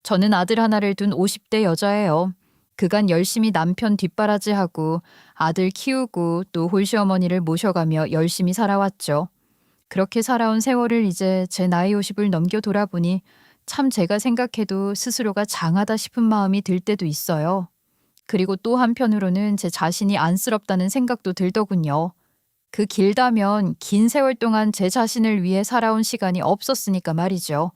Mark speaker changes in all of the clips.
Speaker 1: 저는 아들 하나를 둔 50대 여자예요. 그간 열심히 남편 뒷바라지하고 아들 키우고 또 홀시어머니를 모셔가며 열심히 살아왔죠. 그렇게 살아온 세월을 이제 제 나이 50을 넘겨 돌아보니 참 제가 생각해도 스스로가 장하다 싶은 마음이 들 때도 있어요. 그리고 또 한편으로는 제 자신이 안쓰럽다는 생각도 들더군요. 그 길다면 긴 세월 동안 제 자신을 위해 살아온 시간이 없었으니까 말이죠.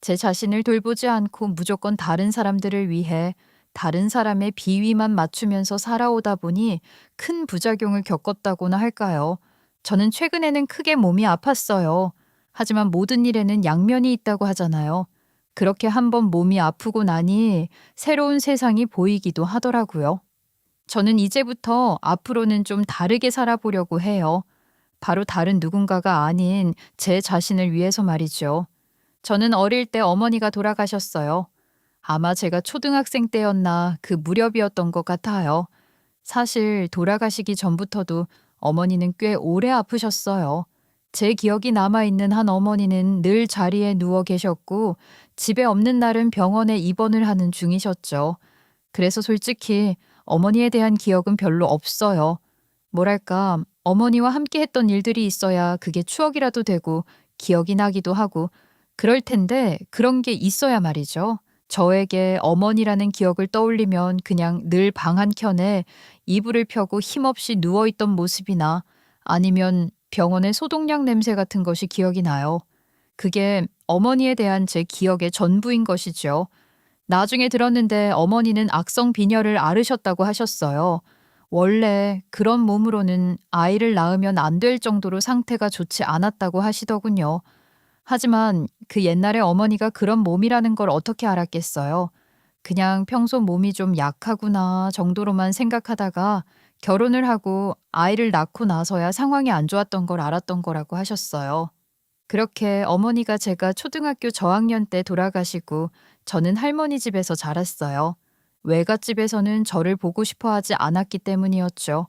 Speaker 1: 제 자신을 돌보지 않고 무조건 다른 사람들을 위해 다른 사람의 비위만 맞추면서 살아오다 보니 큰 부작용을 겪었다고나 할까요? 저는 최근에는 크게 몸이 아팠어요. 하지만 모든 일에는 양면이 있다고 하잖아요. 그렇게 한번 몸이 아프고 나니 새로운 세상이 보이기도 하더라고요. 저는 이제부터 앞으로는 좀 다르게 살아보려고 해요. 바로 다른 누군가가 아닌 제 자신을 위해서 말이죠. 저는 어릴 때 어머니가 돌아가셨어요. 아마 제가 초등학생 때였나 그 무렵이었던 것 같아요. 사실 돌아가시기 전부터도 어머니는 꽤 오래 아프셨어요. 제 기억이 남아있는 한 어머니는 늘 자리에 누워 계셨고 집에 없는 날은 병원에 입원을 하는 중이셨죠. 그래서 솔직히 어머니에 대한 기억은 별로 없어요. 뭐랄까, 어머니와 함께 했던 일들이 있어야 그게 추억이라도 되고 기억이 나기도 하고 그럴 텐데 그런 게 있어야 말이죠. 저에게 어머니라는 기억을 떠올리면 그냥 늘 방 한켠에 이불을 펴고 힘없이 누워있던 모습이나 아니면 병원의 소독약 냄새 같은 것이 기억이 나요. 그게 어머니에 대한 제 기억의 전부인 것이죠. 나중에 들었는데 어머니는 악성 빈혈을 앓으셨다고 하셨어요. 원래 그런 몸으로는 아이를 낳으면 안 될 정도로 상태가 좋지 않았다고 하시더군요. 하지만 그 옛날에 어머니가 그런 몸이라는 걸 어떻게 알았겠어요. 그냥 평소 몸이 좀 약하구나 정도로만 생각하다가 결혼을 하고 아이를 낳고 나서야 상황이 안 좋았던 걸 알았던 거라고 하셨어요. 그렇게 어머니가 제가 초등학교 저학년 때 돌아가시고 저는 할머니 집에서 자랐어요. 외갓집에서는 저를 보고 싶어 하지 않았기 때문이었죠.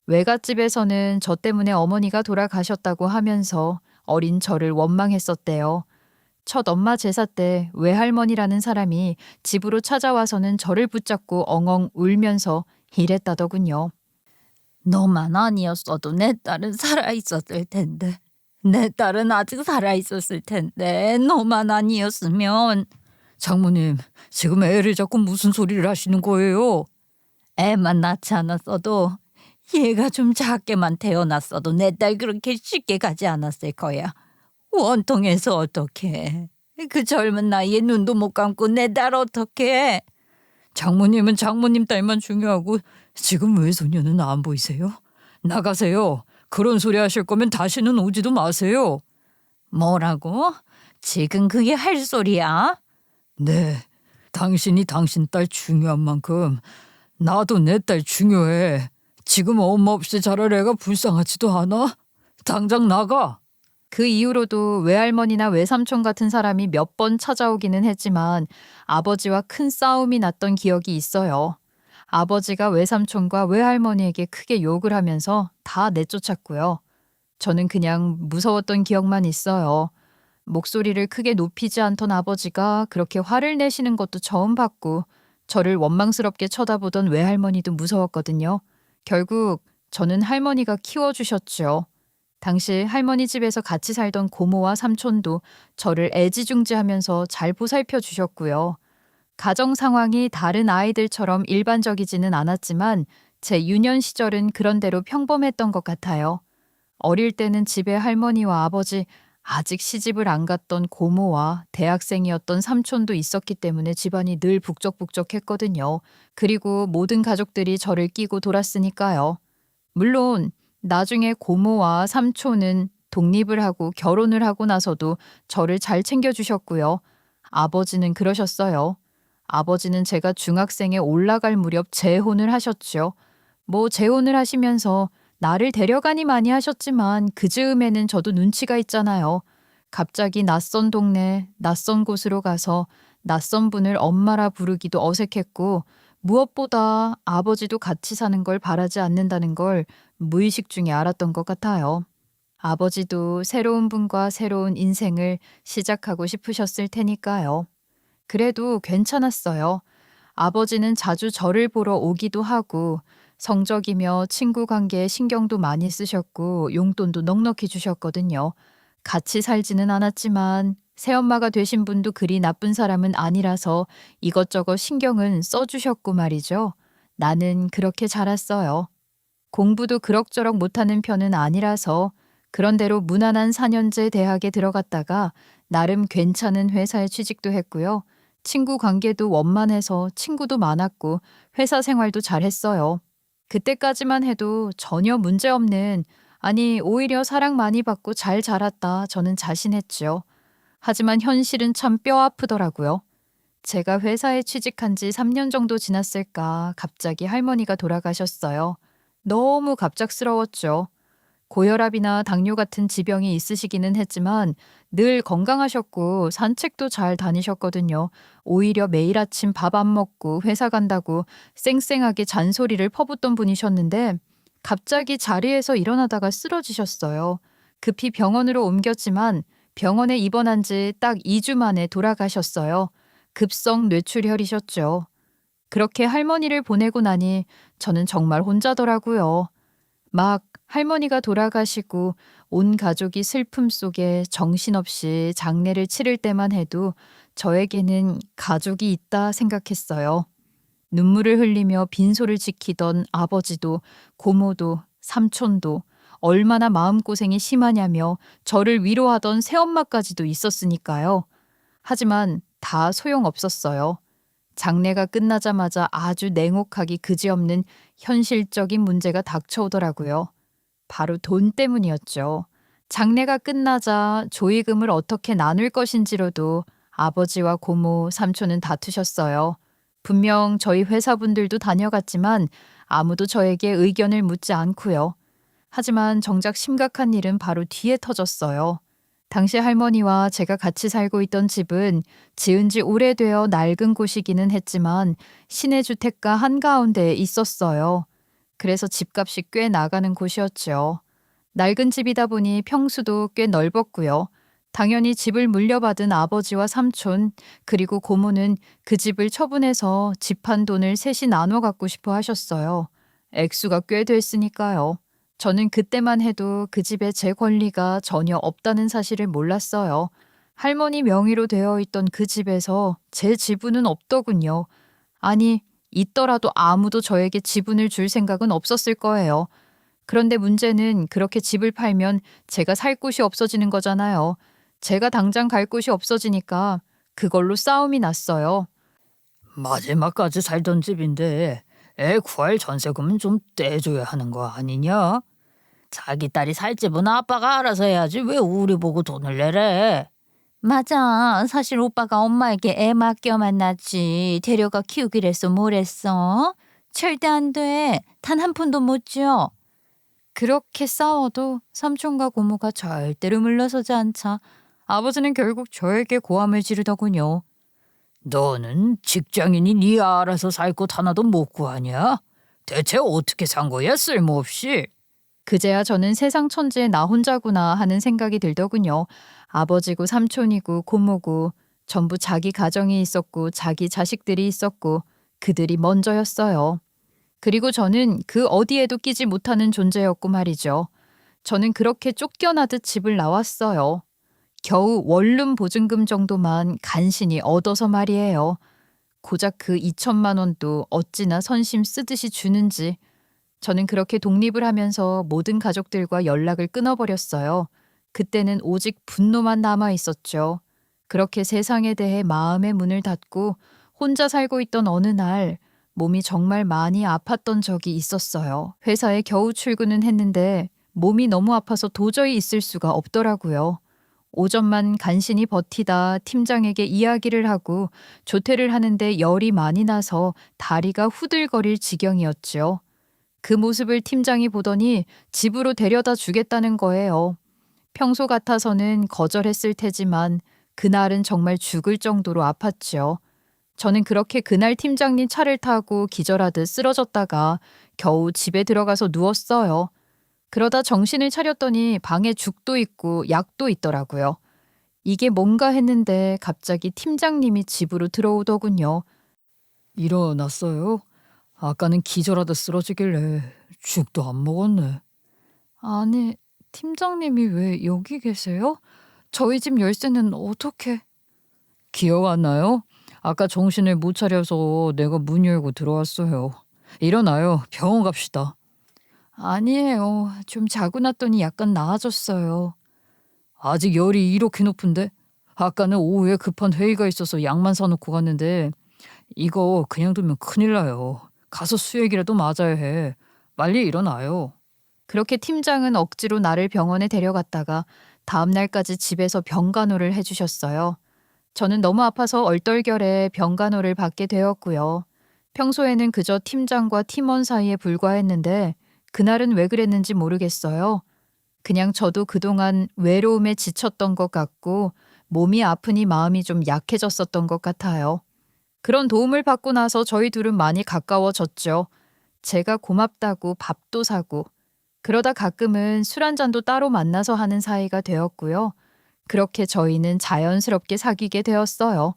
Speaker 1: 외갓집에서는 저 때문에 어머니가 돌아가셨다고 하면서 어린 저를 원망했었대요. 첫 엄마 제사 때 외할머니라는 사람이 집으로 찾아와서는 저를 붙잡고 엉엉 울면서 이랬다더군요.
Speaker 2: 너만 아니었어도 내 딸은 살아있었을 텐데. 내 딸은 아직 살아있었을 텐데 너만 아니었으면.
Speaker 3: 장모님, 지금 애를 자꾸 무슨 소리를 하시는 거예요?
Speaker 2: 애만 낳지 않았어도 얘가 좀 작게만 태어났어도 내 딸 그렇게 쉽게 가지 않았을 거야. 원통해서 어떡해. 그 젊은 나이에 눈도 못 감고 내 딸 어떡해.
Speaker 3: 장모님은 장모님 딸만 중요하고 지금 외손녀는 안 보이세요? 나가세요. 그런 소리 하실 거면 다시는 오지도 마세요.
Speaker 2: 뭐라고? 지금 그게 할 소리야?
Speaker 3: 네, 당신이 당신 딸 중요한 만큼 나도 내 딸 중요해. 지금 엄마 없이 자랄 애가 불쌍하지도 않아? 당장 나가.
Speaker 1: 그 이후로도 외할머니나 외삼촌 같은 사람이 몇 번 찾아오기는 했지만 아버지와 큰 싸움이 났던 기억이 있어요. 아버지가 외삼촌과 외할머니에게 크게 욕을 하면서 다 내쫓았고요. 저는 그냥 무서웠던 기억만 있어요. 목소리를 크게 높이지 않던 아버지가 그렇게 화를 내시는 것도 처음 봤고 저를 원망스럽게 쳐다보던 외할머니도 무서웠거든요. 결국 저는 할머니가 키워주셨죠. 당시 할머니 집에서 같이 살던 고모와 삼촌도 저를 애지중지하면서 잘 보살펴 주셨고요. 가정 상황이 다른 아이들처럼 일반적이지는 않았지만 제 유년 시절은 그런대로 평범했던 것 같아요. 어릴 때는 집에 할머니와 아버지, 아직 시집을 안 갔던 고모와 대학생이었던 삼촌도 있었기 때문에 집안이 늘 북적북적했거든요. 그리고 모든 가족들이 저를 끼고 돌았으니까요. 물론 나중에 고모와 삼촌은 독립을 하고 결혼을 하고 나서도 저를 잘 챙겨주셨고요. 아버지는 그러셨어요. 아버지는 제가 중학생에 올라갈 무렵 재혼을 하셨죠. 뭐 재혼을 하시면서 나를 데려가니 많이 하셨지만 그 즈음에는 저도 눈치가 있잖아요. 갑자기 낯선 동네, 낯선 곳으로 가서 낯선 분을 엄마라 부르기도 어색했고 무엇보다 아버지도 같이 사는 걸 바라지 않는다는 걸 무의식 중에 알았던 것 같아요. 아버지도 새로운 분과 새로운 인생을 시작하고 싶으셨을 테니까요. 그래도 괜찮았어요. 아버지는 자주 저를 보러 오기도 하고 성적이며 친구 관계에 신경도 많이 쓰셨고 용돈도 넉넉히 주셨거든요. 같이 살지는 않았지만 새엄마가 되신 분도 그리 나쁜 사람은 아니라서 이것저것 신경은 써주셨고 말이죠. 나는 그렇게 자랐어요. 공부도 그럭저럭 못하는 편은 아니라서 그런대로 무난한 4년제 대학에 들어갔다가 나름 괜찮은 회사에 취직도 했고요. 친구 관계도 원만해서 친구도 많았고 회사 생활도 잘했어요. 그때까지만 해도 전혀 문제없는, 아니 오히려 사랑 많이 받고 잘 자랐다 저는 자신했죠. 하지만 현실은 참 뼈 아프더라고요. 제가 회사에 취직한 지 3년 정도 지났을까 갑자기 할머니가 돌아가셨어요. 너무 갑작스러웠죠. 고혈압이나 당뇨 같은 지병이 있으시기는 했지만 늘 건강하셨고 산책도 잘 다니셨거든요. 오히려 매일 아침 밥 안 먹고 회사 간다고 쌩쌩하게 잔소리를 퍼붓던 분이셨는데 갑자기 자리에서 일어나다가 쓰러지셨어요. 급히 병원으로 옮겼지만 병원에 입원한 지 딱 2주 만에 돌아가셨어요. 급성 뇌출혈이셨죠. 그렇게 할머니를 보내고 나니 저는 정말 혼자더라고요. 막 할머니가 돌아가시고 온 가족이 슬픔 속에 정신없이 장례를 치를 때만 해도 저에게는 가족이 있다 생각했어요. 눈물을 흘리며 빈소를 지키던 아버지도 고모도 삼촌도 얼마나 마음고생이 심하냐며 저를 위로하던 새엄마까지도 있었으니까요. 하지만 다 소용없었어요. 장례가 끝나자마자 아주 냉혹하기 그지없는 현실적인 문제가 닥쳐오더라고요. 바로 돈 때문이었죠. 장례가 끝나자 조의금을 어떻게 나눌 것인지로도 아버지와 고모, 삼촌은 다투셨어요. 분명 저희 회사분들도 다녀갔지만 아무도 저에게 의견을 묻지 않고요. 하지만 정작 심각한 일은 바로 뒤에 터졌어요. 당시 할머니와 제가 같이 살고 있던 집은 지은 지 오래되어 낡은 곳이기는 했지만 시내 주택가 한가운데에 있었어요. 그래서 집값이 꽤 나가는 곳이었죠. 낡은 집이다 보니 평수도 꽤 넓었고요. 당연히 집을 물려받은 아버지와 삼촌 그리고 고모는 그 집을 처분해서 집한 돈을 셋이 나눠 갖고 싶어 하셨어요. 액수가 꽤 됐으니까요. 저는 그때만 해도 그 집에 제 권리가 전혀 없다는 사실을 몰랐어요. 할머니 명의로 되어 있던 그 집에서 제 지분은 없더군요. 아니, 있더라도 아무도 저에게 지분을 줄 생각은 없었을 거예요. 그런데 문제는 그렇게 집을 팔면 제가 살 곳이 없어지는 거잖아요. 제가 당장 갈 곳이 없어지니까 그걸로 싸움이 났어요.
Speaker 3: 마지막까지 살던 집인데 애 구할 전세금은 좀 떼줘야 하는 거 아니냐?
Speaker 2: 자기 딸이 살 집은 아빠가 알아서 해야지 왜 우리 보고 돈을 내래? 맞아. 사실 오빠가 엄마에게 애 맡겨 만났지. 데려가 키우기로 해서 뭘 했어? 절대 안 돼. 단 한 푼도 못 줘.
Speaker 1: 그렇게 싸워도 삼촌과 고모가 절대로 물러서지 않자 아버지는 결국 저에게 고함을 지르더군요.
Speaker 3: 너는 직장인이 네 알아서 살 곳 하나도 못 구하냐? 대체 어떻게 산 거야 쓸모없이?
Speaker 1: 그제야 저는 세상 천지에 나 혼자구나 하는 생각이 들더군요. 아버지고 삼촌이고 고모고 전부 자기 가정이 있었고 자기 자식들이 있었고 그들이 먼저였어요. 그리고 저는 그 어디에도 끼지 못하는 존재였고 말이죠. 저는 그렇게 쫓겨나듯 집을 나왔어요. 겨우 원룸 보증금 정도만 간신히 얻어서 말이에요. 고작 그 2천만 원도 어찌나 선심 쓰듯이 주는지. 저는 그렇게 독립을 하면서 모든 가족들과 연락을 끊어버렸어요. 그때는 오직 분노만 남아 있었죠. 그렇게 세상에 대해 마음의 문을 닫고 혼자 살고 있던 어느 날 몸이 정말 많이 아팠던 적이 있었어요. 회사에 겨우 출근은 했는데 몸이 너무 아파서 도저히 있을 수가 없더라고요. 오전만 간신히 버티다 팀장에게 이야기를 하고 조퇴를 하는데 열이 많이 나서 다리가 후들거릴 지경이었죠. 그 모습을 팀장이 보더니 집으로 데려다 주겠다는 거예요. 평소 같아서는 거절했을 테지만 그날은 정말 죽을 정도로 아팠죠. 저는 그렇게 그날 팀장님 차를 타고 기절하듯 쓰러졌다가 겨우 집에 들어가서 누웠어요. 그러다 정신을 차렸더니 방에 죽도 있고 약도 있더라고요. 이게 뭔가 했는데 갑자기 팀장님이 집으로 들어오더군요.
Speaker 3: 일어났어요? 아까는 기절하다 쓰러지길래 죽도 안 먹었네.
Speaker 1: 아니, 팀장님이 왜 여기 계세요? 저희 집 열쇠는 어떻게?
Speaker 3: 기억 안 나요? 아까 정신을 못 차려서 내가 문 열고 들어왔어요. 일어나요. 병원 갑시다.
Speaker 1: 아니에요. 좀 자고 났더니 약간 나아졌어요.
Speaker 3: 아직 열이 이렇게 높은데? 아까는 오후에 급한 회의가 있어서 약만 사놓고 갔는데 이거 그냥 두면 큰일 나요. 가서 수액이라도 맞아야 해. 빨리 일어나요.
Speaker 1: 그렇게 팀장은 억지로 나를 병원에 데려갔다가 다음 날까지 집에서 병간호를 해주셨어요. 저는 너무 아파서 얼떨결에 병간호를 받게 되었고요. 평소에는 그저 팀장과 팀원 사이에 불과했는데 그날은 왜 그랬는지 모르겠어요. 그냥 저도 그동안 외로움에 지쳤던 것 같고 몸이 아프니 마음이 좀 약해졌었던 것 같아요. 그런 도움을 받고 나서 저희 둘은 많이 가까워졌죠. 제가 고맙다고 밥도 사고 그러다 가끔은 술 한 잔도 따로 만나서 하는 사이가 되었고요. 그렇게 저희는 자연스럽게 사귀게 되었어요.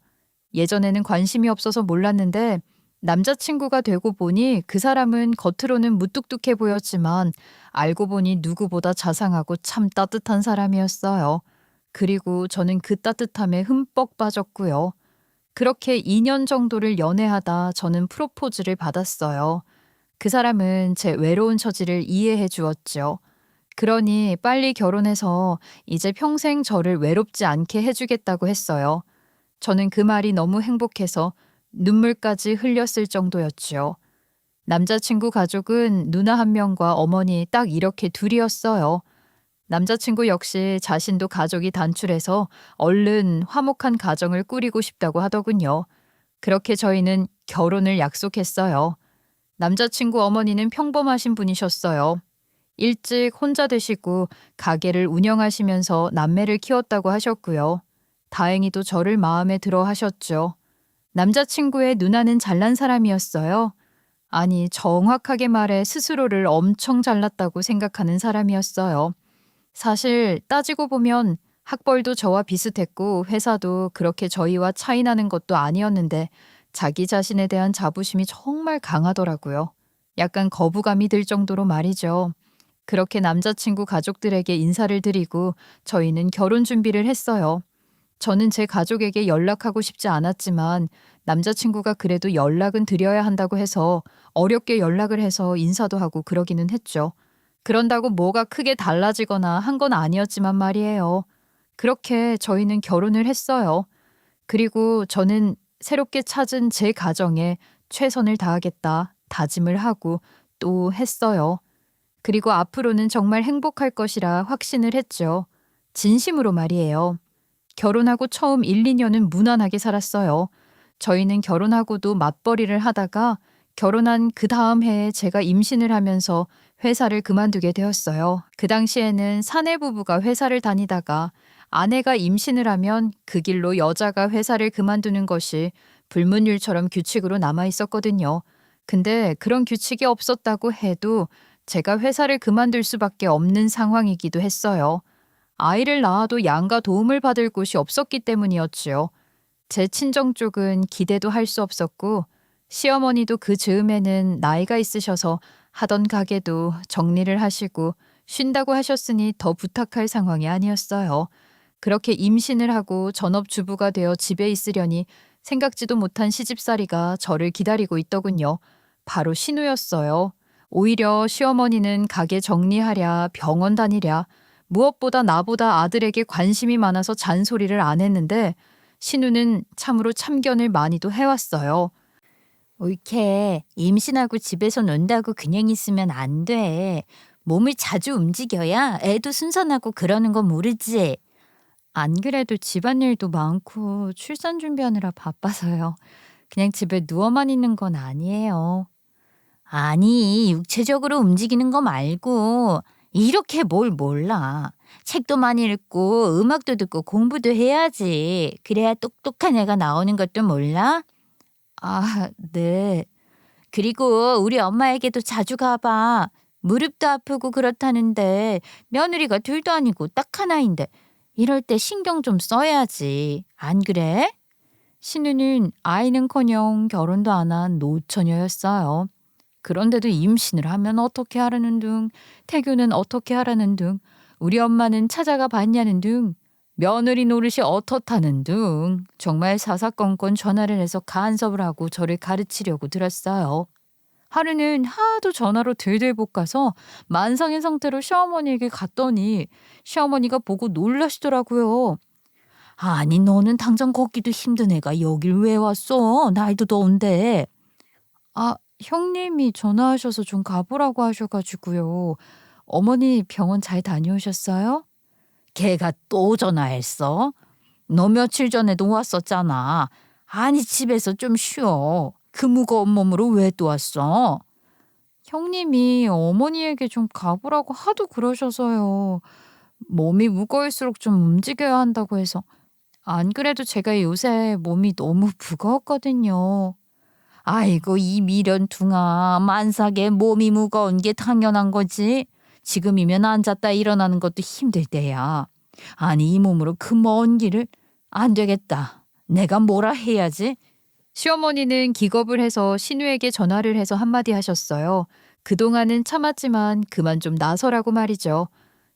Speaker 1: 예전에는 관심이 없어서 몰랐는데 남자친구가 되고 보니 그 사람은 겉으로는 무뚝뚝해 보였지만 알고 보니 누구보다 자상하고 참 따뜻한 사람이었어요. 그리고 저는 그 따뜻함에 흠뻑 빠졌고요. 그렇게 2년 정도를 연애하다 저는 프로포즈를 받았어요. 그 사람은 제 외로운 처지를 이해해 주었죠. 그러니 빨리 결혼해서 이제 평생 저를 외롭지 않게 해주겠다고 했어요. 저는 그 말이 너무 행복해서 눈물까지 흘렸을 정도였죠. 남자친구 가족은 누나 한 명과 어머니 딱 이렇게 둘이었어요. 남자친구 역시 자신도 가족이 단출해서 얼른 화목한 가정을 꾸리고 싶다고 하더군요. 그렇게 저희는 결혼을 약속했어요. 남자친구 어머니는 평범하신 분이셨어요. 일찍 혼자 되시고 가게를 운영하시면서 남매를 키웠다고 하셨고요. 다행히도 저를 마음에 들어 하셨죠. 남자친구의 누나는 잘난 사람이었어요. 아니, 정확하게 말해 스스로를 엄청 잘났다고 생각하는 사람이었어요. 사실 따지고 보면 학벌도 저와 비슷했고 회사도 그렇게 저희와 차이 나는 것도 아니었는데 자기 자신에 대한 자부심이 정말 강하더라고요. 약간 거부감이 들 정도로 말이죠. 그렇게 남자친구 가족들에게 인사를 드리고 저희는 결혼 준비를 했어요. 저는 제 가족에게 연락하고 싶지 않았지만 남자친구가 그래도 연락은 드려야 한다고 해서 어렵게 연락을 해서 인사도 하고 그러기는 했죠. 그런다고 뭐가 크게 달라지거나 한 건 아니었지만 말이에요. 그렇게 저희는 결혼을 했어요. 그리고 저는 새롭게 찾은 제 가정에 최선을 다하겠다 다짐을 하고 또 했어요. 그리고 앞으로는 정말 행복할 것이라 확신을 했죠. 진심으로 말이에요. 결혼하고 처음 1, 2년은 무난하게 살았어요. 저희는 결혼하고도 맞벌이를 하다가 결혼한 그 다음 해에 제가 임신을 하면서 회사를 그만두게 되었어요. 그 당시에는 사내 부부가 회사를 다니다가 아내가 임신을 하면 그 길로 여자가 회사를 그만두는 것이 불문율처럼 규칙으로 남아 있었거든요. 근데 그런 규칙이 없었다고 해도 제가 회사를 그만둘 수밖에 없는 상황이기도 했어요. 아이를 낳아도 양가 도움을 받을 곳이 없었기 때문이었지요. 제 친정 쪽은 기대도 할 수 없었고 시어머니도 그 즈음에는 나이가 있으셔서 하던 가게도 정리를 하시고 쉰다고 하셨으니 더 부탁할 상황이 아니었어요. 그렇게 임신을 하고 전업주부가 되어 집에 있으려니 생각지도 못한 시집살이가 저를 기다리고 있더군요. 바로 신우였어요. 오히려 시어머니는 가게 정리하랴 병원 다니랴 무엇보다 나보다 아들에게 관심이 많아서 잔소리를 안 했는데 신우는 참으로 참견을 많이도 해왔어요.
Speaker 2: 옳게 임신하고 집에서 논다고 그냥 있으면 안 돼. 몸을 자주 움직여야 애도 순산하고 그러는 건 모르지.
Speaker 1: 안 그래도 집안일도 많고 출산 준비하느라 바빠서요. 그냥 집에 누워만 있는 건 아니에요.
Speaker 2: 아니, 육체적으로 움직이는 거 말고 이렇게 뭘 몰라. 책도 많이 읽고 음악도 듣고 공부도 해야지. 그래야 똑똑한 애가 나오는 것도 몰라?
Speaker 1: 아, 네.
Speaker 2: 그리고 우리 엄마에게도 자주 가봐. 무릎도 아프고 그렇다는데 며느리가 둘도 아니고 딱 하나인데 이럴 때 신경 좀 써야지. 안 그래?
Speaker 1: 신우는 아이는커녕 결혼도 안 한 노처녀였어요. 그런데도 임신을 하면 어떻게 하라는 둥, 태교는 어떻게 하라는 둥, 우리 엄마는 찾아가 봤냐는 둥, 며느리 노릇이 어떻다는 둥, 정말 사사건건 전화를 해서 간섭을 하고 저를 가르치려고 들었어요. 하루는 하도 전화로 들들 볶아서 만상의 상태로 시어머니에게 갔더니 시어머니가 보고 놀라시더라고요.
Speaker 2: 아니 너는 당장 걷기도 힘든 애가 여길 왜 왔어? 날도 더운데.
Speaker 1: 아, 형님이 전화하셔서 좀 가보라고 하셔가지고요. 어머니 병원 잘 다녀오셨어요?
Speaker 2: 걔가 또 전화했어? 너 며칠 전에도 왔었잖아. 아니 집에서 좀 쉬어. 그 무거운 몸으로 왜 또 왔어?
Speaker 1: 형님이 어머니에게 좀 가보라고 하도 그러셔서요. 몸이 무거울수록 좀 움직여야 한다고 해서. 안 그래도 제가 요새 몸이 너무 무거웠거든요.
Speaker 2: 아이고 이 미련둥아 만삭에 몸이 무거운 게 당연한 거지. 지금이면 앉았다 일어나는 것도 힘들 때야. 아니 이 몸으로 그 먼 길을 안 되겠다. 내가 뭐라 해야지?
Speaker 1: 시어머니는 기겁을 해서 신우에게 전화를 해서 한마디 하셨어요. 그동안은 참았지만 그만 좀 나서라고 말이죠.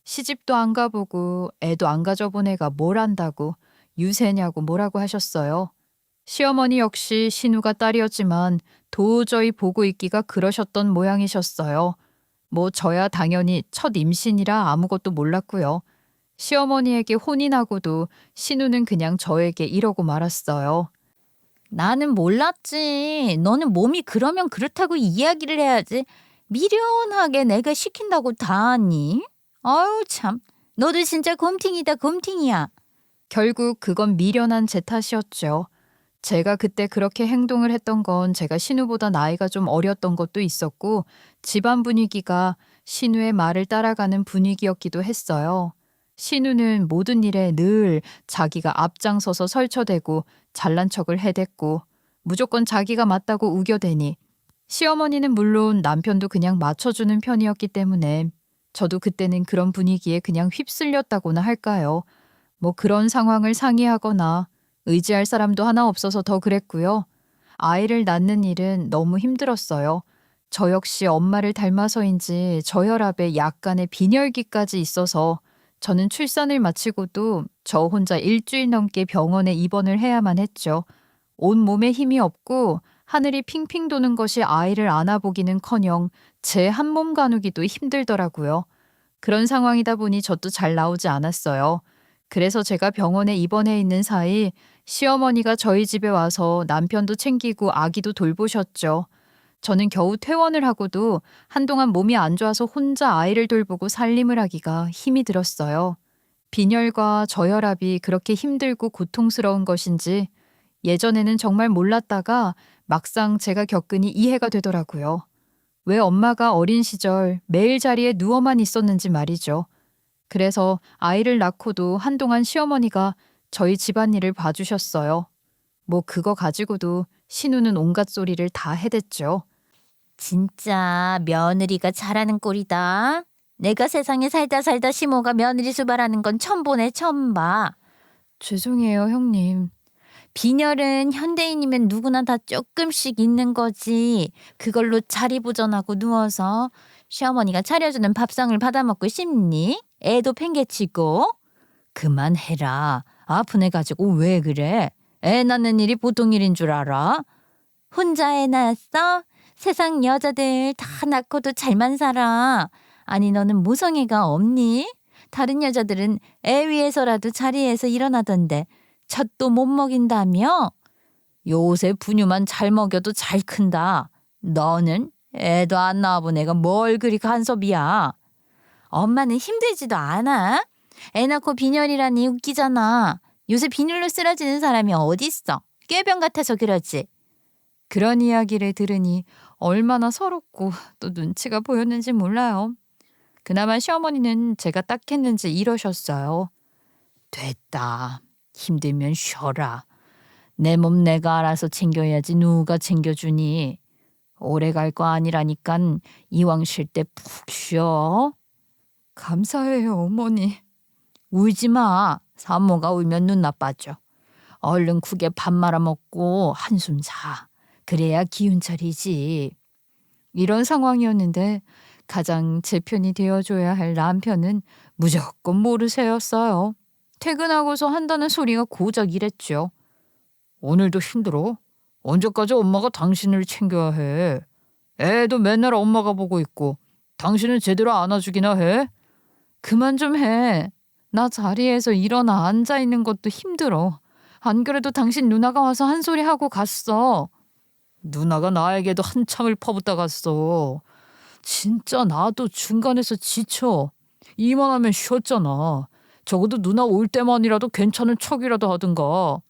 Speaker 1: 시집도 안 가보고 애도 안 가져본 애가 뭘 안다고 유세냐고 뭐라고 하셨어요. 시어머니 역시 신우가 딸이었지만 도저히 보고 있기가 그러셨던 모양이셨어요. 뭐 저야 당연히 첫 임신이라 아무것도 몰랐고요. 시어머니에게 혼이 나고도 신우는 그냥 저에게 이러고 말았어요.
Speaker 2: 나는 몰랐지. 너는 몸이 그러면 그렇다고 이야기를 해야지. 미련하게 내가 시킨다고 다 하니? 아유 참. 너도 진짜 곰팅이다 곰팅이야.
Speaker 1: 결국 그건 미련한 제 탓이었죠. 제가 그때 그렇게 행동을 했던 건 제가 신우보다 나이가 좀 어렸던 것도 있었고 집안 분위기가 신우의 말을 따라가는 분위기였기도 했어요. 신우는 모든 일에 늘 자기가 앞장서서 설쳐대고 잘난 척을 해댔고 무조건 자기가 맞다고 우겨대니 시어머니는 물론 남편도 그냥 맞춰주는 편이었기 때문에 저도 그때는 그런 분위기에 그냥 휩쓸렸다고나 할까요. 뭐 그런 상황을 상의하거나 의지할 사람도 하나 없어서 더 그랬고요. 아이를 낳는 일은 너무 힘들었어요. 저 역시 엄마를 닮아서인지 저혈압에 약간의 빈혈기까지 있어서 저는 출산을 마치고도 저 혼자 일주일 넘게 병원에 입원을 해야만 했죠. 온 몸에 힘이 없고 하늘이 핑핑 도는 것이 아이를 안아보기는커녕 제 한 몸 가누기도 힘들더라고요. 그런 상황이다 보니 저도 잘 나오지 않았어요. 그래서 제가 병원에 입원해 있는 사이 시어머니가 저희 집에 와서 남편도 챙기고 아기도 돌보셨죠. 저는 겨우 퇴원을 하고도 한동안 몸이 안 좋아서 혼자 아이를 돌보고 살림을 하기가 힘이 들었어요. 빈혈과 저혈압이 그렇게 힘들고 고통스러운 것인지 예전에는 정말 몰랐다가 막상 제가 겪으니 이해가 되더라고요. 왜 엄마가 어린 시절 매일 자리에 누워만 있었는지 말이죠. 그래서 아이를 낳고도 한동안 시어머니가 저희 집안일을 봐주셨어요. 뭐 그거 가지고도 신우는 온갖 소리를 다 해댔죠.
Speaker 2: 진짜 며느리가 잘하는 꼴이다. 내가 세상에 살다 살다 시모가 며느리 수발하는 건 처음 보네 처음 봐.
Speaker 1: 죄송해요, 형님.
Speaker 2: 빈혈은 현대인이면 누구나 다 조금씩 있는 거지. 그걸로 자리부전하고 누워서 시어머니가 차려주는 밥상을 받아먹고 싶니? 애도 팽개치고. 그만해라. 아픈 애 가지고 왜 그래? 애 낳는 일이 보통 일인 줄 알아? 혼자 애 낳았어? 세상 여자들 다 낳고도 잘만 살아. 아니 너는 모성애가 없니? 다른 여자들은 애 위해서라도 자리에서 일어나던데 젖도 못 먹인다며? 요새 분유만 잘 먹여도 잘 큰다. 너는 애도 안 낳아본 애가 뭘 그리 간섭이야. 엄마는 힘들지도 않아. 애 낳고 빈혈이라니 웃기잖아. 요새 빈혈로 쓰러지는 사람이 어딨어. 꾀병 같아서 그러지.
Speaker 1: 그런 이야기를 들으니 얼마나 서럽고 또 눈치가 보였는지 몰라요. 그나마 시어머니는 제가 딱 했는지 이러셨어요.
Speaker 2: 됐다. 힘들면 쉬어라. 내 몸 내가 알아서 챙겨야지 누가 챙겨주니. 오래 갈 거 아니라니깐 이왕 쉴 때 푹 쉬어.
Speaker 1: 감사해요, 어머니.
Speaker 2: 울지 마. 산모가 울면 눈 나빠져. 얼른 국에 밥 말아 먹고 한숨 자. 그래야 기운 차리지.
Speaker 1: 이런 상황이었는데 가장 제 편이 되어줘야 할 남편은 무조건 모르쇠였어요. 퇴근하고서 한다는 소리가 고작 이랬죠.
Speaker 3: 오늘도 힘들어? 언제까지 엄마가 당신을 챙겨야 해? 애도 맨날 엄마가 보고 있고 당신은 제대로 안아주기나 해?
Speaker 1: 그만 좀 해. 나 자리에서 일어나 앉아 있는 것도 힘들어. 안 그래도 당신 누나가 와서 한 소리 하고 갔어.
Speaker 3: 누나가 나에게도 한참을 퍼붓다 갔어. 진짜 나도 중간에서 지쳐. 이만하면 쉬었잖아. 적어도 누나 올 때만이라도 괜찮은 척이라도 하든가.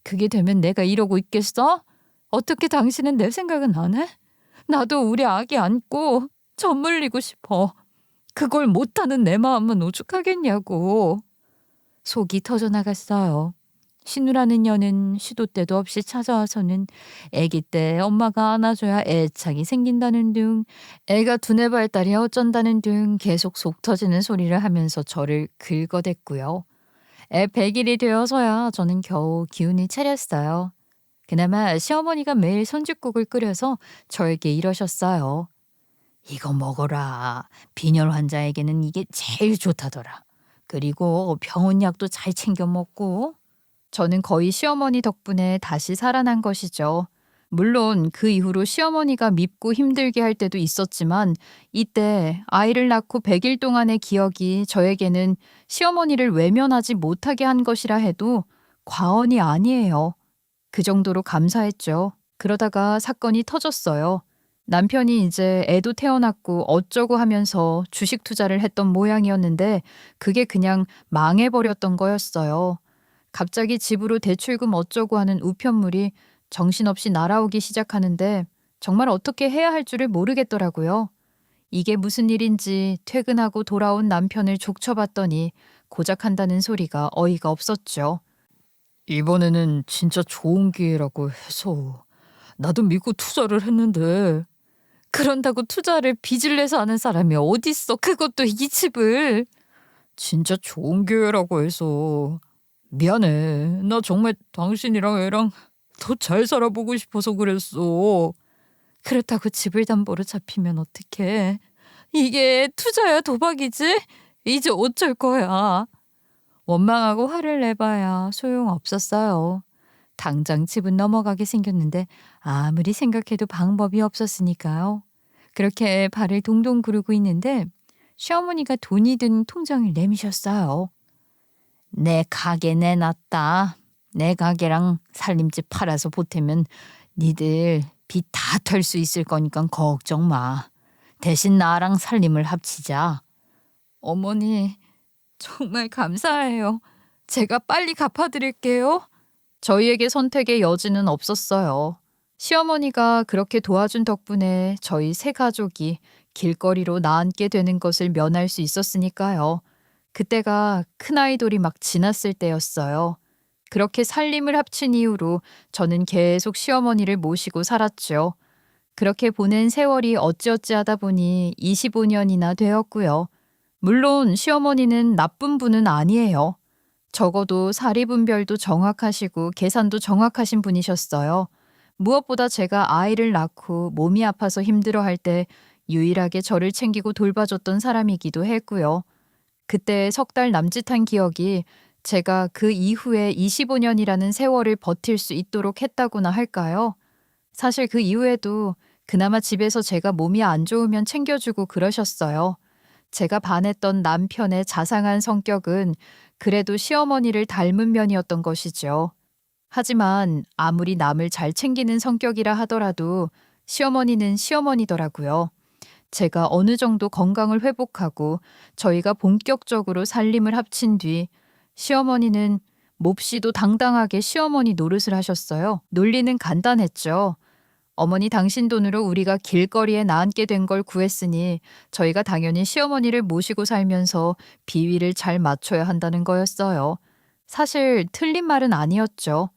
Speaker 1: 그게 되면 내가 이러고 있겠어? 어떻게 당신은 내 생각은 안 해? 나도 우리 아기 안고 젖물리고 싶어. 그걸 못하는 내 마음은 오죽하겠냐고. 속이 터져나갔어요. 신우라는 년은 시도 때도 없이 찾아와서는 아기 때 엄마가 안아줘야 애착이 생긴다는 둥, 애가 두뇌 발달이 어쩐다는 둥 계속 속 터지는 소리를 하면서 저를 긁어댔고요. 애 100일이 되어서야 저는 겨우 기운이 차렸어요. 그나마 시어머니가 매일 선짓국을 끓여서 저에게 이러셨어요.
Speaker 2: 이거 먹어라. 빈혈 환자에게는 이게 제일 좋다더라. 그리고 병원약도 잘 챙겨 먹고.
Speaker 1: 저는 거의 시어머니 덕분에 다시 살아난 것이죠. 물론 그 이후로 시어머니가 밉고 힘들게 할 때도 있었지만 이때 아이를 낳고 100일 동안의 기억이 저에게는 시어머니를 외면하지 못하게 한 것이라 해도 과언이 아니에요. 그 정도로 감사했죠. 그러다가 사건이 터졌어요. 남편이 이제 애도 태어났고 어쩌고 하면서 주식 투자를 했던 모양이었는데 그게 그냥 망해버렸던 거였어요. 갑자기 집으로 대출금 어쩌고 하는 우편물이 정신없이 날아오기 시작하는데 정말 어떻게 해야 할 줄을 모르겠더라고요. 이게 무슨 일인지 퇴근하고 돌아온 남편을 족쳐봤더니 고작 한다는 소리가 어이가 없었죠.
Speaker 3: 이번에는 진짜 좋은 기회라고 해서 나도 믿고 투자를 했는데
Speaker 1: 그런다고 투자를 빚을 내서 하는 사람이 어딨어. 그것도 이 집을.
Speaker 3: 진짜 좋은 기회라고 해서 미안해. 나 정말 당신이랑 애랑 더 잘 살아보고 싶어서 그랬어.
Speaker 1: 그렇다고 집을 담보로 잡히면 어떡해. 이게 투자야 도박이지? 이제 어쩔 거야. 원망하고 화를 내봐야 소용없었어요. 당장 집은 넘어가게 생겼는데 아무리 생각해도 방법이 없었으니까요. 그렇게 발을 동동 구르고 있는데 시어머니가 돈이 든 통장을 내미셨어요.
Speaker 2: 내 가게 내놨다. 내 가게랑 살림집 팔아서 보태면 니들 빚 다 털 수 있을 거니까 걱정 마. 대신 나랑 살림을 합치자.
Speaker 1: 어머니, 정말 감사해요. 제가 빨리 갚아드릴게요. 저희에게 선택의 여지는 없었어요. 시어머니가 그렇게 도와준 덕분에 저희 세 가족이 길거리로 나앉게 되는 것을 면할 수 있었으니까요. 그때가 큰아이돌이 막 지났을 때였어요. 그렇게 살림을 합친 이후로 저는 계속 시어머니를 모시고 살았죠. 그렇게 보낸 세월이 어찌어찌 하다 보니 25년이나 되었고요. 물론 시어머니는 나쁜 분은 아니에요. 적어도 사리분별도 정확하시고 계산도 정확하신 분이셨어요. 무엇보다 제가 아이를 낳고 몸이 아파서 힘들어할 때 유일하게 저를 챙기고 돌봐줬던 사람이기도 했고요. 그때 석 달 남짓한 기억이 제가 그 이후에 25년이라는 세월을 버틸 수 있도록 했다고나 할까요? 사실 그 이후에도 그나마 집에서 제가 몸이 안 좋으면 챙겨주고 그러셨어요. 제가 반했던 남편의 자상한 성격은 그래도 시어머니를 닮은 면이었던 것이죠. 하지만 아무리 남을 잘 챙기는 성격이라 하더라도 시어머니는 시어머니더라고요. 제가 어느 정도 건강을 회복하고 저희가 본격적으로 살림을 합친 뒤 시어머니는 몹시도 당당하게 시어머니 노릇을 하셨어요. 논리는 간단했죠. 어머니 당신 돈으로 우리가 길거리에 나앉게 된 걸 구했으니 저희가 당연히 시어머니를 모시고 살면서 비위를 잘 맞춰야 한다는 거였어요. 사실 틀린 말은 아니었죠.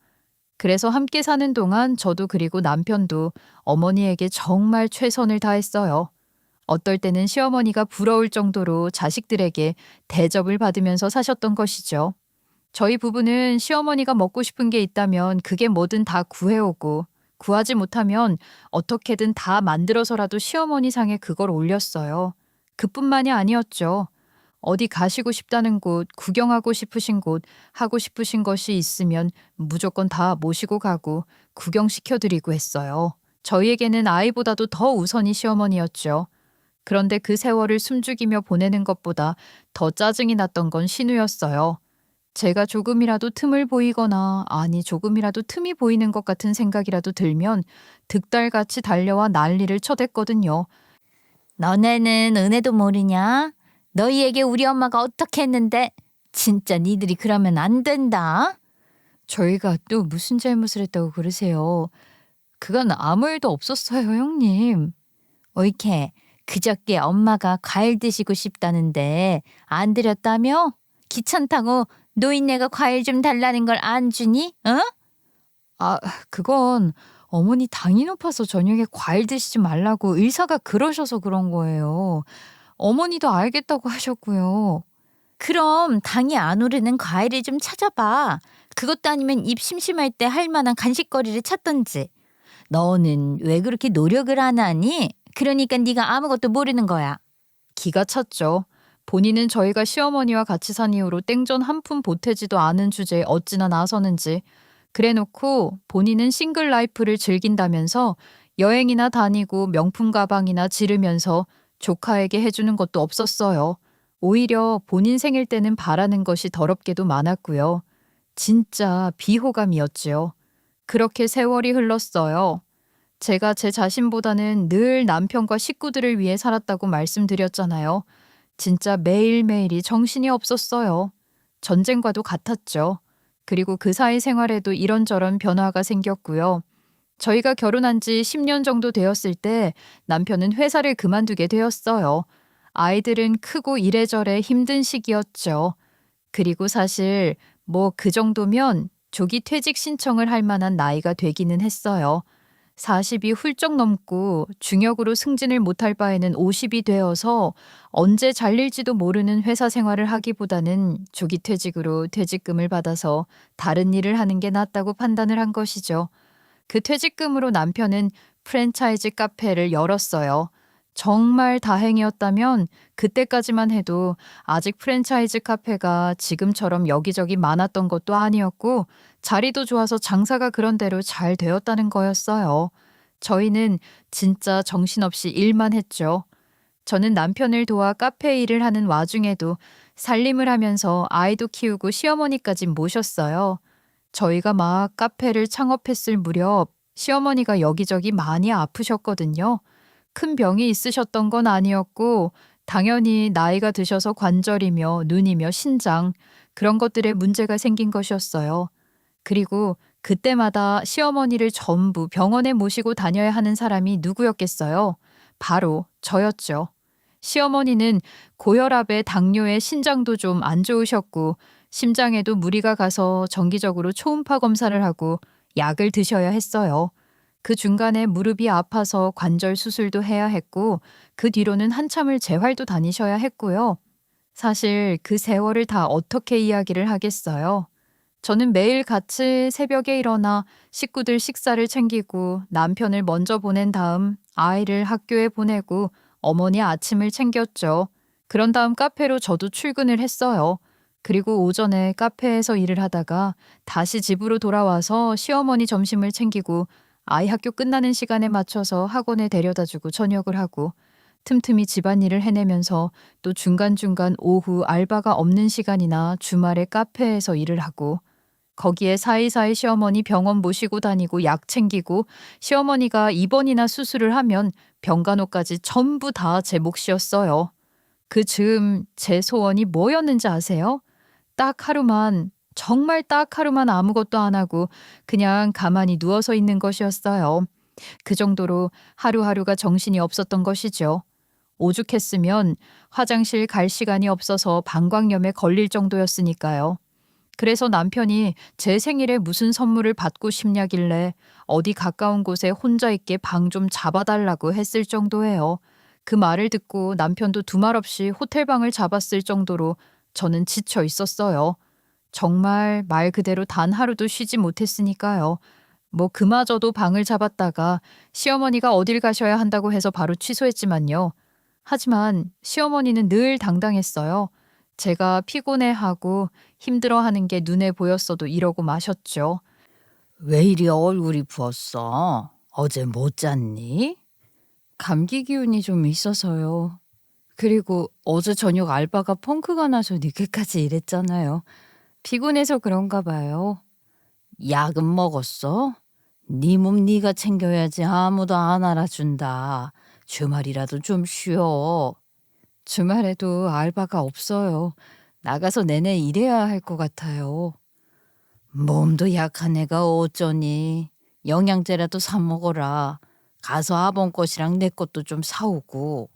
Speaker 1: 그래서 함께 사는 동안 저도 그리고 남편도 어머니에게 정말 최선을 다했어요. 어떨 때는 시어머니가 부러울 정도로 자식들에게 대접을 받으면서 사셨던 것이죠. 저희 부부는 시어머니가 먹고 싶은 게 있다면 그게 뭐든 다 구해오고 구하지 못하면 어떻게든 다 만들어서라도 시어머니 상에 그걸 올렸어요. 그뿐만이 아니었죠. 어디 가시고 싶다는 곳, 구경하고 싶으신 곳, 하고 싶으신 것이 있으면 무조건 다 모시고 가고 구경시켜드리고 했어요. 저희에게는 아이보다도 더 우선이 시어머니였죠. 그런데 그 세월을 숨죽이며 보내는 것보다 더 짜증이 났던 건 신우였어요. 제가 조금이라도 틈을 보이거나 아니 조금이라도 틈이 보이는 것 같은 생각이라도 들면 득달같이 달려와 난리를 쳐댔거든요.
Speaker 2: 너네는 은혜도 모르냐? 너희에게 우리 엄마가 어떻게 했는데 진짜 니들이 그러면 안 된다.
Speaker 1: 저희가 또 무슨 잘못을 했다고 그러세요. 그건 아무 일도 없었어요, 형님.
Speaker 2: 옳게 그저께 엄마가 과일 드시고 싶다는데 안 드렸다며? 귀찮다고 노인네가 과일 좀 달라는 걸 안 주니? 어?
Speaker 1: 아, 그건 어머니 당이 높아서 저녁에 과일 드시지 말라고 의사가 그러셔서 그런 거예요. 어머니도 알겠다고 하셨고요.
Speaker 2: 그럼 당이 안 오르는 과일을 좀 찾아봐. 그것도 아니면 입 심심할 때 할 만한 간식거리를 찾던지. 너는 왜 그렇게 노력을 안 하니? 그러니까 네가 아무것도 모르는 거야.
Speaker 1: 기가 찼죠. 본인은 저희가 시어머니와 같이 산 이후로 땡전 한 푼 보태지도 않은 주제에 어찌나 나서는지. 그래놓고 본인은 싱글 라이프를 즐긴다면서 여행이나 다니고 명품 가방이나 지르면서 조카에게 해주는 것도 없었어요. 오히려 본인 생일 때는 바라는 것이 더럽게도 많았고요. 진짜 비호감이었지요. 그렇게 세월이 흘렀어요. 제가 제 자신보다는 늘 남편과 식구들을 위해 살았다고 말씀드렸잖아요. 진짜 매일매일이 정신이 없었어요. 전쟁과도 같았죠. 그리고 그 사이 생활에도 이런저런 변화가 생겼고요. 저희가 결혼한 지 10년 정도 되었을 때 남편은 회사를 그만두게 되었어요. 아이들은 크고 이래저래 힘든 시기였죠. 그리고 사실 뭐 그 정도면 조기 퇴직 신청을 할 만한 나이가 되기는 했어요. 40이 훌쩍 넘고 중역으로 승진을 못할 바에는 50이 되어서 언제 잘릴지도 모르는 회사 생활을 하기보다는 조기 퇴직으로 퇴직금을 받아서 다른 일을 하는 게 낫다고 판단을 한 것이죠. 그 퇴직금으로 남편은 프랜차이즈 카페를 열었어요. 정말 다행이었다면 그때까지만 해도 아직 프랜차이즈 카페가 지금처럼 여기저기 많았던 것도 아니었고 자리도 좋아서 장사가 그런대로 잘 되었다는 거였어요. 저희는 진짜 정신없이 일만 했죠. 저는 남편을 도와 카페 일을 하는 와중에도 살림을 하면서 아이도 키우고 시어머니까지 모셨어요. 저희가 막 카페를 창업했을 무렵 시어머니가 여기저기 많이 아프셨거든요. 큰 병이 있으셨던 건 아니었고 당연히 나이가 드셔서 관절이며 눈이며 신장 그런 것들에 문제가 생긴 것이었어요. 그리고 그때마다 시어머니를 전부 병원에 모시고 다녀야 하는 사람이 누구였겠어요? 바로 저였죠. 시어머니는 고혈압에 당뇨에 신장도 좀 안 좋으셨고 심장에도 무리가 가서 정기적으로 초음파 검사를 하고 약을 드셔야 했어요. 그 중간에 무릎이 아파서 관절 수술도 해야 했고 그 뒤로는 한참을 재활도 다니셔야 했고요. 사실 그 세월을 다 어떻게 이야기를 하겠어요. 저는 매일 같이 새벽에 일어나 식구들 식사를 챙기고 남편을 먼저 보낸 다음 아이를 학교에 보내고 어머니 아침을 챙겼죠. 그런 다음 카페로 저도 출근을 했어요. 그리고 오전에 카페에서 일을 하다가 다시 집으로 돌아와서 시어머니 점심을 챙기고 아이 학교 끝나는 시간에 맞춰서 학원에 데려다주고 저녁을 하고 틈틈이 집안일을 해내면서 또 중간중간 오후 알바가 없는 시간이나 주말에 카페에서 일을 하고 거기에 사이사이 시어머니 병원 모시고 다니고 약 챙기고 시어머니가 입원이나 수술을 하면 병간호까지 전부 다 제 몫이었어요. 그 즈음 제 소원이 뭐였는지 아세요? 딱 하루만, 정말 딱 하루만 아무것도 안 하고 그냥 가만히 누워서 있는 것이었어요. 그 정도로 하루하루가 정신이 없었던 것이죠. 오죽했으면 화장실 갈 시간이 없어서 방광염에 걸릴 정도였으니까요. 그래서 남편이 제 생일에 무슨 선물을 받고 싶냐길래 어디 가까운 곳에 혼자 있게 방 좀 잡아달라고 했을 정도예요. 그 말을 듣고 남편도 두말 없이 호텔방을 잡았을 정도로 저는 지쳐 있었어요. 정말 말 그대로 단 하루도 쉬지 못했으니까요. 뭐 그마저도 방을 잡았다가 시어머니가 어딜 가셔야 한다고 해서 바로 취소했지만요. 하지만 시어머니는 늘 당당했어요. 제가 피곤해하고 힘들어하는 게 눈에 보였어도 이러고 마셨죠.
Speaker 2: 왜 이리 얼굴이 부었어? 어제 못 잤니?
Speaker 3: 감기 기운이 좀 있어서요. 그리고 어제 저녁 알바가 펑크가 나서 늦게까지 일했잖아요. 피곤해서 그런가 봐요.
Speaker 2: 약은 먹었어? 네 몸 네가 챙겨야지 아무도 안 알아준다. 주말이라도 좀 쉬어.
Speaker 3: 주말에도 알바가 없어요. 나가서 내내 일해야 할 것 같아요.
Speaker 2: 몸도 약한 애가 어쩌니. 영양제라도 사 먹어라. 가서 아범 것이랑 내 것도 좀 사오고.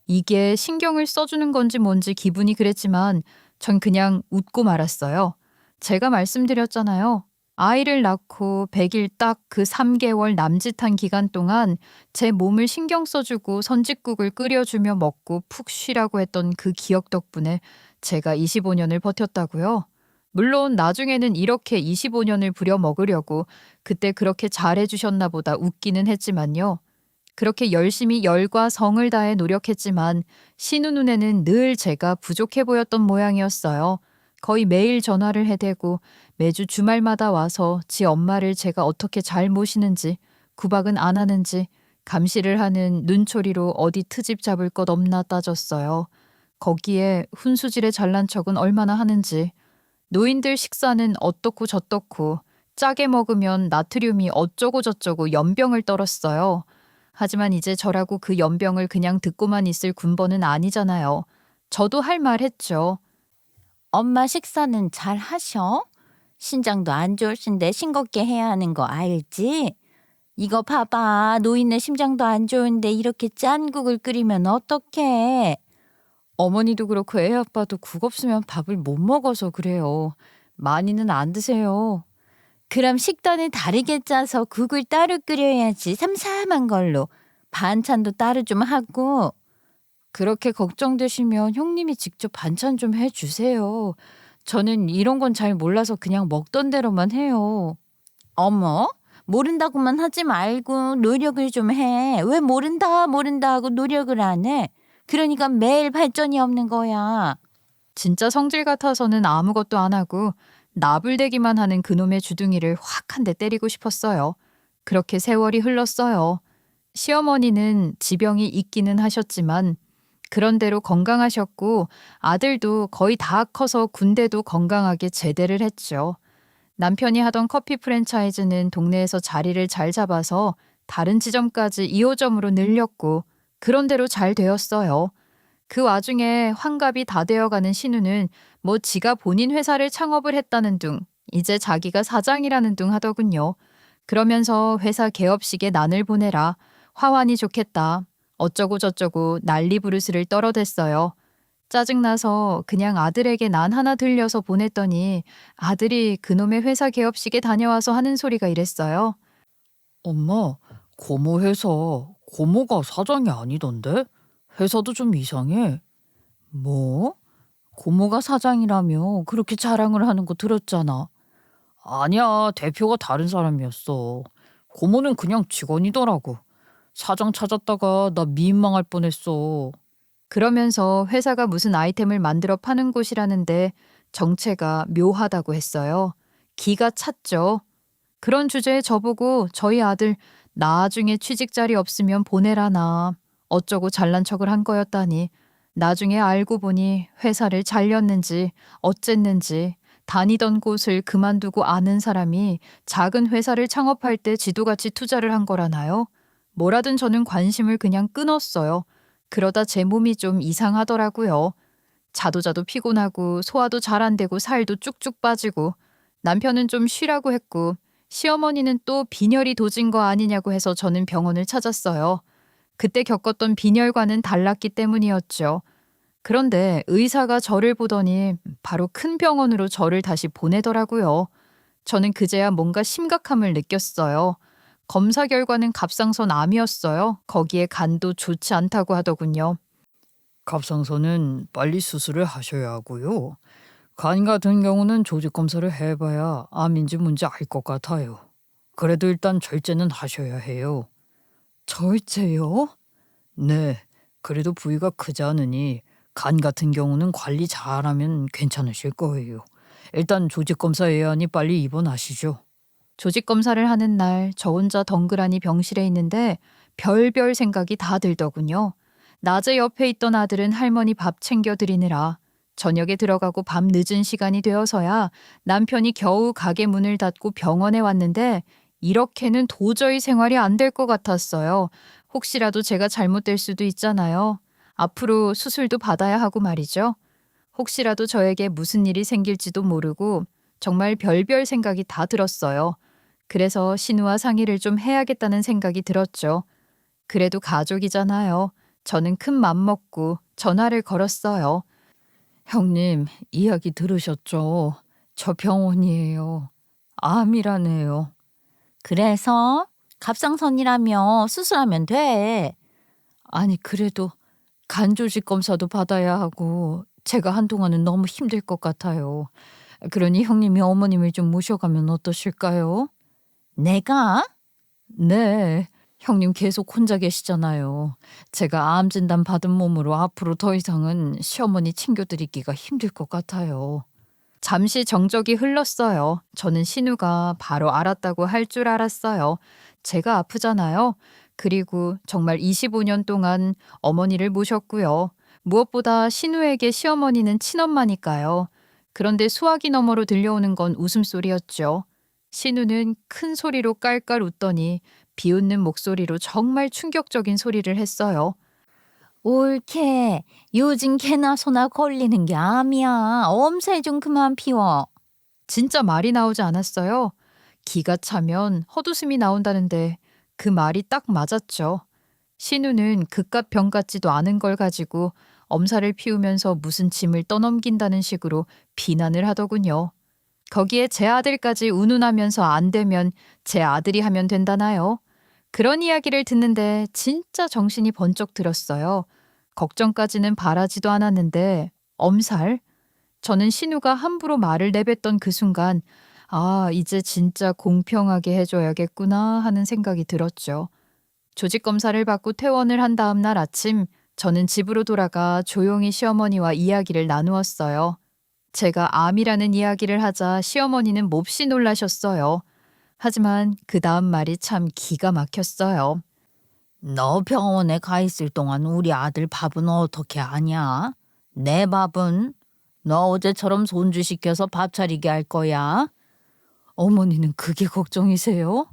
Speaker 1: 이게 신경을 써주는 건지 뭔지 기분이 그랬지만 전 그냥 웃고 말았어요. 제가 말씀드렸잖아요. 아이를 낳고 100일 딱 그 3개월 남짓한 기간 동안 제 몸을 신경 써주고 선짓국을 끓여주며 먹고 푹 쉬라고 했던 그 기억 덕분에 제가 25년을 버텼다고요. 물론 나중에는 이렇게 25년을 부려먹으려고 그때 그렇게 잘해주셨나 보다 웃기는 했지만요. 그렇게 열심히 열과 성을 다해 노력했지만 신우 눈에는 늘 제가 부족해 보였던 모양이었어요. 거의 매일 전화를 해대고 매주 주말마다 와서 지 엄마를 제가 어떻게 잘 모시는지 구박은 안 하는지 감시를 하는 눈초리로 어디 트집 잡을 것 없나 따졌어요. 거기에 훈수질에 잘난 척은 얼마나 하는지. 노인들 식사는 어떻고 저떻고 짜게 먹으면 나트륨이 어쩌고 저쩌고 연병을 떨었어요. 하지만 이제 저라고 그 연병을 그냥 듣고만 있을 군번은 아니잖아요. 저도 할 말 했죠.
Speaker 2: 엄마 식사는 잘 하셔? 신장도 안 좋으신데 싱겁게 해야 하는 거 알지? 이거 봐봐. 노인네 심장도 안 좋은데 이렇게 짠 국을 끓이면 어떡해?
Speaker 3: 어머니도 그렇고 애 아빠도 국 없으면 밥을 못 먹어서 그래요. 많이는 안 드세요.
Speaker 2: 그럼 식단을 다르게 짜서 국을 따로 끓여야지. 삼삼한 걸로. 반찬도 따로 좀 하고.
Speaker 3: 그렇게 걱정되시면 형님이 직접 반찬 좀 해주세요. 저는 이런 건 잘 몰라서 그냥 먹던 대로만 해요.
Speaker 2: 어머? 모른다고만 하지 말고 노력을 좀 해. 왜 모른다 하고 노력을 안 해? 그러니까 매일 발전이 없는 거야.
Speaker 1: 진짜 성질 같아서는 아무것도 안 하고 나불대기만 하는 그놈의 주둥이를 확 한 대 때리고 싶었어요. 그렇게 세월이 흘렀어요. 시어머니는 지병이 있기는 하셨지만 그런대로 건강하셨고 아들도 거의 다 커서 군대도 건강하게 제대를 했죠. 남편이 하던 커피 프랜차이즈는 동네에서 자리를 잘 잡아서 다른 지점까지 2호점으로 늘렸고 그런대로 잘 되었어요. 그 와중에 환갑이 다 되어가는 신우는 뭐 지가 본인 회사를 창업을 했다는 둥, 이제 자기가 사장이라는 둥 하더군요. 그러면서 회사 개업식에 난을 보내라. 화환이 좋겠다. 어쩌고 저쩌고 난리 부르스를 떨어댔어요. 짜증나서 그냥 아들에게 난 하나 들려서 보냈더니 아들이 그놈의 회사 개업식에 다녀와서 하는 소리가 이랬어요.
Speaker 3: 엄마, 고모 회사 고모가 사장이 아니던데? 회사도 좀 이상해.
Speaker 2: 뭐? 고모가 사장이라며 그렇게 자랑을 하는 거 들었잖아.
Speaker 3: 아니야, 대표가 다른 사람이었어. 고모는 그냥 직원이더라고. 사장 찾았다가 나 민망할 뻔했어.
Speaker 1: 그러면서 회사가 무슨 아이템을 만들어 파는 곳이라는데 정체가 묘하다고 했어요. 기가 찼죠. 그런 주제에 저보고 저희 아들 나중에 취직 자리 없으면 보내라나 어쩌고 잘난 척을 한 거였다니 나중에 알고 보니 회사를 잘렸는지 어쨌는지 다니던 곳을 그만두고 아는 사람이 작은 회사를 창업할 때 지도같이 투자를 한 거라나요? 뭐라든 저는 관심을 그냥 끊었어요. 그러다 제 몸이 좀 이상하더라고요. 자도 피곤하고 소화도 잘 안 되고 살도 쭉쭉 빠지고 남편은 좀 쉬라고 했고 시어머니는 또 빈혈이 도진 거 아니냐고 해서 저는 병원을 찾았어요. 그때 겪었던 빈혈과는 달랐기 때문이었죠. 그런데 의사가 저를 보더니 바로 큰 병원으로 저를 다시 보내더라고요. 저는 그제야 뭔가 심각함을 느꼈어요. 검사 결과는 갑상선 암이었어요. 거기에 간도 좋지 않다고 하더군요.
Speaker 3: 갑상선은 빨리 수술을 하셔야 하고요. 간 같은 경우는 조직 검사를 해봐야 암인지 뭔지 알 것 같아요. 그래도 일단 절제는 하셔야 해요. 절제요? 네, 그래도 부위가 크지 않으니 간 같은 경우는 관리 잘하면 괜찮으실 거예요. 일단 조직 검사 예안이 빨리 입원하시죠.
Speaker 1: 조직 검사를 하는 날 저 혼자 덩그라니 병실에 있는데 별별 생각이 다 들더군요. 낮에 옆에 있던 아들은 할머니 밥 챙겨드리느라 저녁에 들어가고 밤 늦은 시간이 되어서야 남편이 겨우 가게 문을 닫고 병원에 왔는데 이렇게는 도저히 생활이 안 될 것 같았어요. 혹시라도 제가 잘못될 수도 있잖아요. 앞으로 수술도 받아야 하고 말이죠. 혹시라도 저에게 무슨 일이 생길지도 모르고 정말 별별 생각이 다 들었어요. 그래서 신우와 상의를 좀 해야겠다는 생각이 들었죠. 그래도 가족이잖아요. 저는 큰 맘 먹고 전화를 걸었어요.
Speaker 3: 형님, 이야기 들으셨죠? 저 병원이에요. 암이라네요.
Speaker 2: 그래서 갑상선이라며 수술하면 돼.
Speaker 3: 아니, 그래도 간 조직 검사도 받아야 하고 제가 한동안은 너무 힘들 것 같아요. 그러니 형님이 어머님을 좀 모셔가면 어떠실까요?
Speaker 2: 내가?
Speaker 3: 네, 형님 계속 혼자 계시잖아요. 제가 암 진단 받은 몸으로 앞으로 더 이상은 시어머니 챙겨드리기가 힘들 것 같아요.
Speaker 1: 잠시 정적이 흘렀어요. 저는 신우가 바로 알았다고 할 줄 알았어요. 제가 아프잖아요. 그리고 정말 25년 동안 어머니를 모셨고요. 무엇보다 신우에게 시어머니는 친엄마니까요. 그런데 수화기 너머로 들려오는 건 웃음소리였죠. 신우는 큰 소리로 깔깔 웃더니 비웃는 목소리로 정말 충격적인 소리를 했어요.
Speaker 2: 옳게. 요즘 개나 소나 걸리는 게 암이야. 엄살 좀 그만 피워.
Speaker 1: 진짜 말이 나오지 않았어요. 기가 차면 헛웃음이 나온다는데 그 말이 딱 맞았죠. 신우는 그깟 병 같지도 않은 걸 가지고 엄살을 피우면서 무슨 짐을 떠넘긴다는 식으로 비난을 하더군요. 거기에 제 아들까지 운운하면서 안 되면 제 아들이 하면 된다나요? 그런 이야기를 듣는데 진짜 정신이 번쩍 들었어요. 걱정까지는 바라지도 않았는데 엄살? 저는 신우가 함부로 말을 내뱉던 그 순간 아, 이제 진짜 공평하게 해줘야겠구나 하는 생각이 들었죠. 조직 검사를 받고 퇴원을 한 다음 날 아침 저는 집으로 돌아가 조용히 시어머니와 이야기를 나누었어요. 제가 암이라는 이야기를 하자 시어머니는 몹시 놀라셨어요. 하지만 그 다음 말이 참 기가 막혔어요.
Speaker 2: 너 병원에 가 있을 동안 우리 아들 밥은 어떻게 하냐? 내 밥은? 너 어제처럼 손주 시켜서 밥 차리게 할 거야?
Speaker 3: 어머니는 그게 걱정이세요?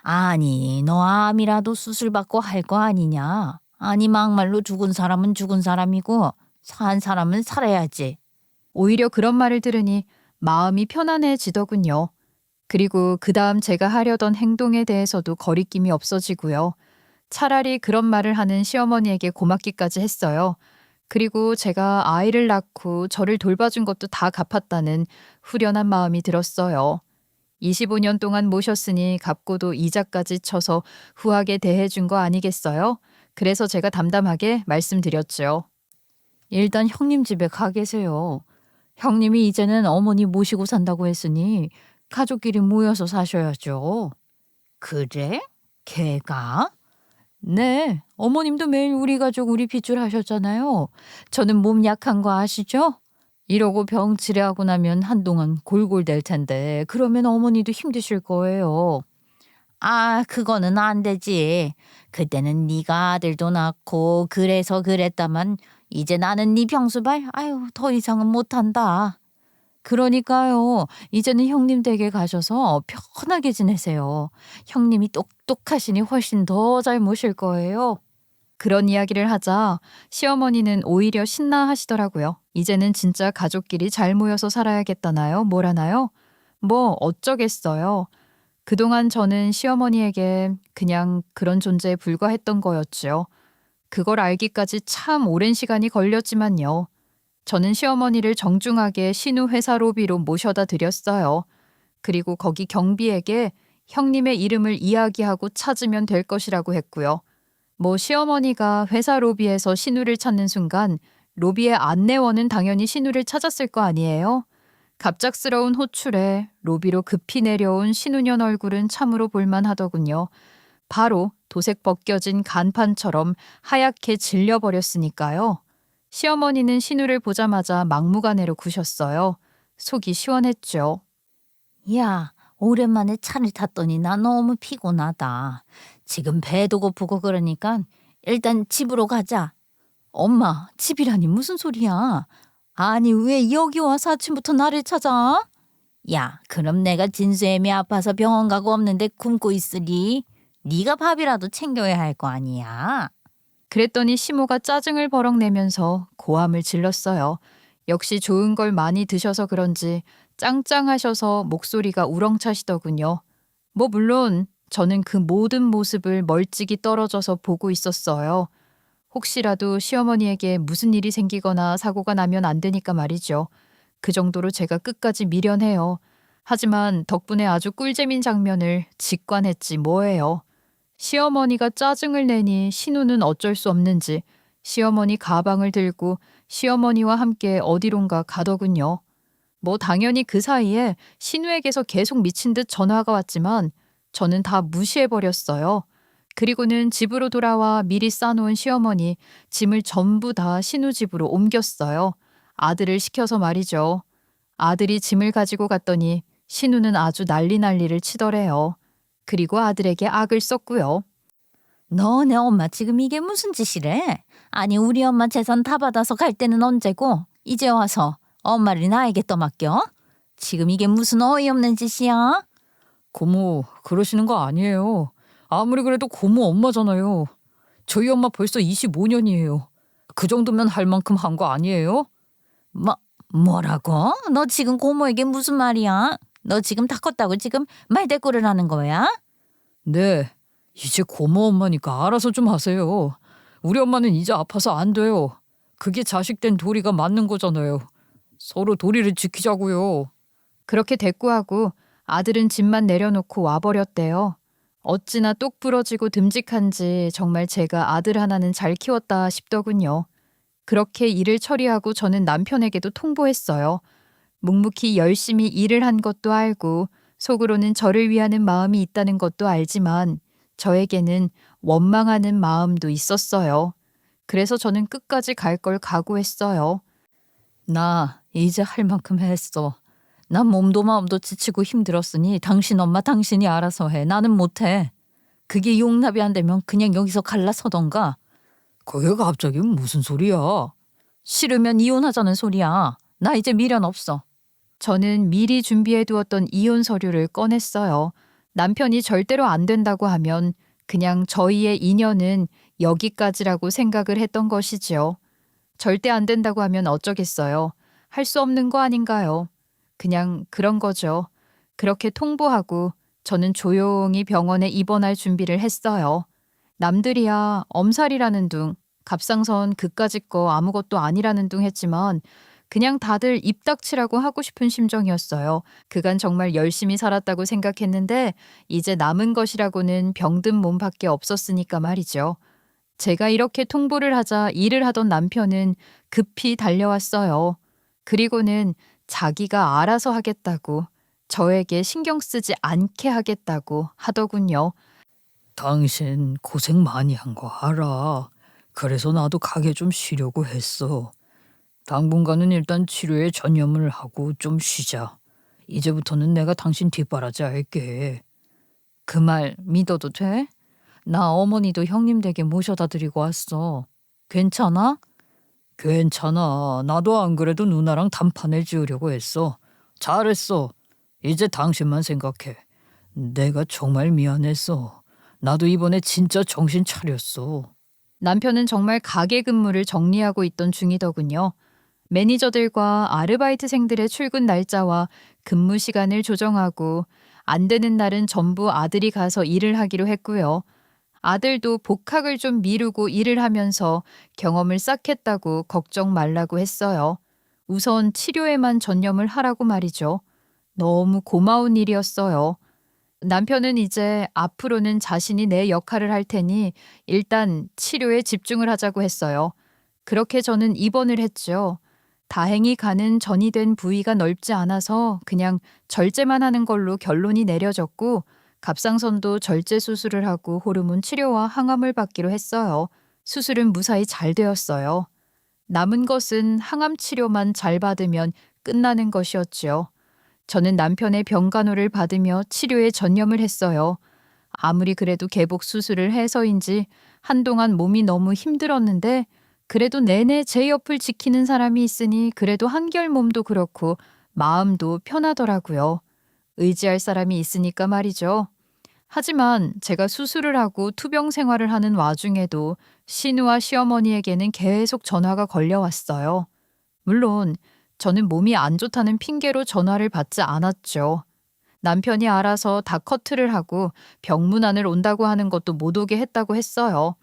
Speaker 2: 아니, 너 암이라도 수술받고 할 거 아니냐? 아니, 막말로 죽은 사람은 죽은 사람이고 산 사람은 살아야지.
Speaker 1: 오히려 그런 말을 들으니 마음이 편안해지더군요. 그리고 그 다음 제가 하려던 행동에 대해서도 거리낌이 없어지고요. 차라리 그런 말을 하는 시어머니에게 고맙기까지 했어요. 그리고 제가 아이를 낳고 저를 돌봐준 것도 다 갚았다는 후련한 마음이 들었어요. 25년 동안 모셨으니 갚고도 이자까지 쳐서 후하게 대해준 거 아니겠어요? 그래서 제가 담담하게 말씀드렸죠.
Speaker 3: 일단 형님 집에 가 계세요. 형님이 이제는 어머니 모시고 산다고 했으니 가족끼리 모여서 사셔야죠.
Speaker 2: 그래? 걔가?
Speaker 3: 네, 어머님도 매일 우리 가족 우리 핏줄 하셨잖아요. 저는 몸 약한 거 아시죠? 이러고 병 치료하고 나면 한동안 골골댈 텐데 그러면 어머니도 힘드실 거예요.
Speaker 2: 아, 그거는 안 되지. 그때는 네가 아들도 낳고 그래서 그랬다만 이제 나는 네 병수발 아유 더 이상은 못한다.
Speaker 3: 그러니까요. 이제는 형님 댁에 가셔서 편하게 지내세요. 형님이 똑똑하시니 훨씬 더 잘 모실 거예요.
Speaker 1: 그런 이야기를 하자 시어머니는 오히려 신나하시더라고요. 이제는 진짜 가족끼리 잘 모여서 살아야겠다나요? 뭐라나요? 뭐 어쩌겠어요. 그동안 저는 시어머니에게 그냥 그런 존재에 불과했던 거였죠. 그걸 알기까지 참 오랜 시간이 걸렸지만요. 저는 시어머니를 정중하게 신우 회사 로비로 모셔다 드렸어요. 그리고 거기 경비에게 형님의 이름을 이야기하고 찾으면 될 것이라고 했고요. 뭐 시어머니가 회사 로비에서 신우를 찾는 순간 로비의 안내원은 당연히 신우를 찾았을 거 아니에요? 갑작스러운 호출에 로비로 급히 내려온 신우년 얼굴은 참으로 볼만하더군요. 바로 도색 벗겨진 간판처럼 하얗게 질려버렸으니까요. 시어머니는 신우를 보자마자 막무가내로 구셨어요. 속이 시원했죠.
Speaker 2: 야, 오랜만에 차를 탔더니 나 너무 피곤하다. 지금 배도 고프고 그러니까 일단 집으로 가자. 엄마, 집이라니 무슨 소리야? 아니, 왜 여기 와서 아침부터 나를 찾아? 야, 그럼 내가 진수애미 아파서 병원 가고 없는데 굶고 있으리? 네가 밥이라도 챙겨야 할 거 아니야?
Speaker 1: 그랬더니 시모가 짜증을 버럭 내면서 고함을 질렀어요. 역시 좋은 걸 많이 드셔서 그런지 짱짱하셔서 목소리가 우렁차시더군요. 뭐 물론 저는 그 모든 모습을 멀찍이 떨어져서 보고 있었어요. 혹시라도 시어머니에게 무슨 일이 생기거나 사고가 나면 안 되니까 말이죠. 그 정도로 제가 끝까지 미련해요. 하지만 덕분에 아주 꿀잼인 장면을 직관했지 뭐예요. 시어머니가 짜증을 내니 신우는 어쩔 수 없는지 시어머니 가방을 들고 시어머니와 함께 어디론가 가더군요. 뭐 당연히 그 사이에 신우에게서 계속 미친 듯 전화가 왔지만 저는 다 무시해버렸어요. 그리고는 집으로 돌아와 미리 싸놓은 시어머니 짐을 전부 다 신우 집으로 옮겼어요. 아들을 시켜서 말이죠. 아들이 짐을 가지고 갔더니 신우는 아주 난리를 치더래요. 그리고 아들에게 악을 썼고요.
Speaker 2: 너네 엄마 지금 이게 무슨 짓이래? 아니, 우리 엄마 재산 다 받아서 갈 때는 언제고 이제 와서 엄마를 나에게 떠맡겨? 지금 이게 무슨 어이없는 짓이야?
Speaker 3: 고모, 그러시는 거 아니에요. 아무리 그래도 고모 엄마잖아요. 저희 엄마 벌써 25년이에요. 그 정도면 할 만큼 한 거 아니에요?
Speaker 2: 뭐라고? 너 지금 고모에게 무슨 말이야? 너 지금 다 컸다고 지금 말대꾸를 하는 거야?
Speaker 3: 네, 이제 고모 엄마니까 알아서 좀 하세요. 우리 엄마는 이제 아파서 안 돼요. 그게 자식된 도리가 맞는 거잖아요. 서로 도리를 지키자고요.
Speaker 1: 그렇게 대꾸하고 아들은 짐만 내려놓고 와버렸대요. 어찌나 똑 부러지고 듬직한지 정말 제가 아들 하나는 잘 키웠다 싶더군요. 그렇게 일을 처리하고 저는 남편에게도 통보했어요. 묵묵히 열심히 일을 한 것도 알고 속으로는 저를 위하는 마음이 있다는 것도 알지만 저에게는 원망하는 마음도 있었어요. 그래서 저는 끝까지 갈 걸 각오했어요.
Speaker 3: 나 이제 할 만큼 했어. 난 몸도 마음도 지치고 힘들었으니 당신 엄마 당신이 알아서 해. 나는 못해. 그게 용납이 안 되면 그냥 여기서 갈라서던가. 그게 갑자기 무슨 소리야? 싫으면 이혼하자는 소리야. 나 이제 미련 없어.
Speaker 1: 저는 미리 준비해 두었던 이혼 서류를 꺼냈어요. 남편이 절대로 안 된다고 하면 그냥 저희의 인연은 여기까지라고 생각을 했던 것이지요. 절대 안 된다고 하면 어쩌겠어요. 할 수 없는 거 아닌가요? 그냥 그런 거죠. 그렇게 통보하고 저는 조용히 병원에 입원할 준비를 했어요. 남들이야 엄살이라는 둥, 갑상선 그까짓 거 아무것도 아니라는 둥 했지만 그냥 다들 입 닥치라고 하고 싶은 심정이었어요. 그간 정말 열심히 살았다고 생각했는데 이제 남은 것이라고는 병든 몸밖에 없었으니까 말이죠. 제가 이렇게 통보를 하자 일을 하던 남편은 급히 달려왔어요. 그리고는 자기가 알아서 하겠다고, 저에게 신경 쓰지 않게 하겠다고 하더군요.
Speaker 3: 당신 고생 많이 한 거 알아. 그래서 나도 가게 좀 쉬려고 했어. 당분간은 일단 치료에 전념을 하고 좀 쉬자. 이제부터는 내가 당신 뒷바라지 할게.
Speaker 1: 그 말 믿어도 돼? 나 어머니도 형님 댁에 모셔다 드리고 왔어. 괜찮아?
Speaker 3: 괜찮아. 나도 안 그래도 누나랑 단판을 지으려고 했어. 잘했어. 이제 당신만 생각해. 내가 정말 미안했어. 나도 이번에 진짜 정신 차렸어.
Speaker 1: 남편은 정말 가게 근무를 정리하고 있던 중이더군요. 매니저들과 아르바이트생들의 출근 날짜와 근무 시간을 조정하고 안 되는 날은 전부 아들이 가서 일을 하기로 했고요. 아들도 복학을 좀 미루고 일을 하면서 경험을 쌓겠다고 걱정 말라고 했어요. 우선 치료에만 전념을 하라고 말이죠. 너무 고마운 일이었어요. 남편은 이제 앞으로는 자신이 내 역할을 할 테니 일단 치료에 집중을 하자고 했어요. 그렇게 저는 입원을 했죠. 다행히 간은 전이 된 부위가 넓지 않아서 그냥 절제만 하는 걸로 결론이 내려졌고 갑상선도 절제 수술을 하고 호르몬 치료와 항암을 받기로 했어요. 수술은 무사히 잘 되었어요. 남은 것은 항암 치료만 잘 받으면 끝나는 것이었지요. 저는 남편의 병간호를 받으며 치료에 전념을 했어요. 아무리 그래도 개복 수술을 해서인지 한동안 몸이 너무 힘들었는데 그래도 내내 제 옆을 지키는 사람이 있으니 그래도 한결 몸도 그렇고 마음도 편하더라고요. 의지할 사람이 있으니까 말이죠. 하지만 제가 수술을 하고 투병 생활을 하는 와중에도 신우와 시어머니에게는 계속 전화가 걸려왔어요. 물론 저는 몸이 안 좋다는 핑계로 전화를 받지 않았죠. 남편이 알아서 다 커트를 하고 병문안을 온다고 하는 것도 못 오게 했다고 했어요.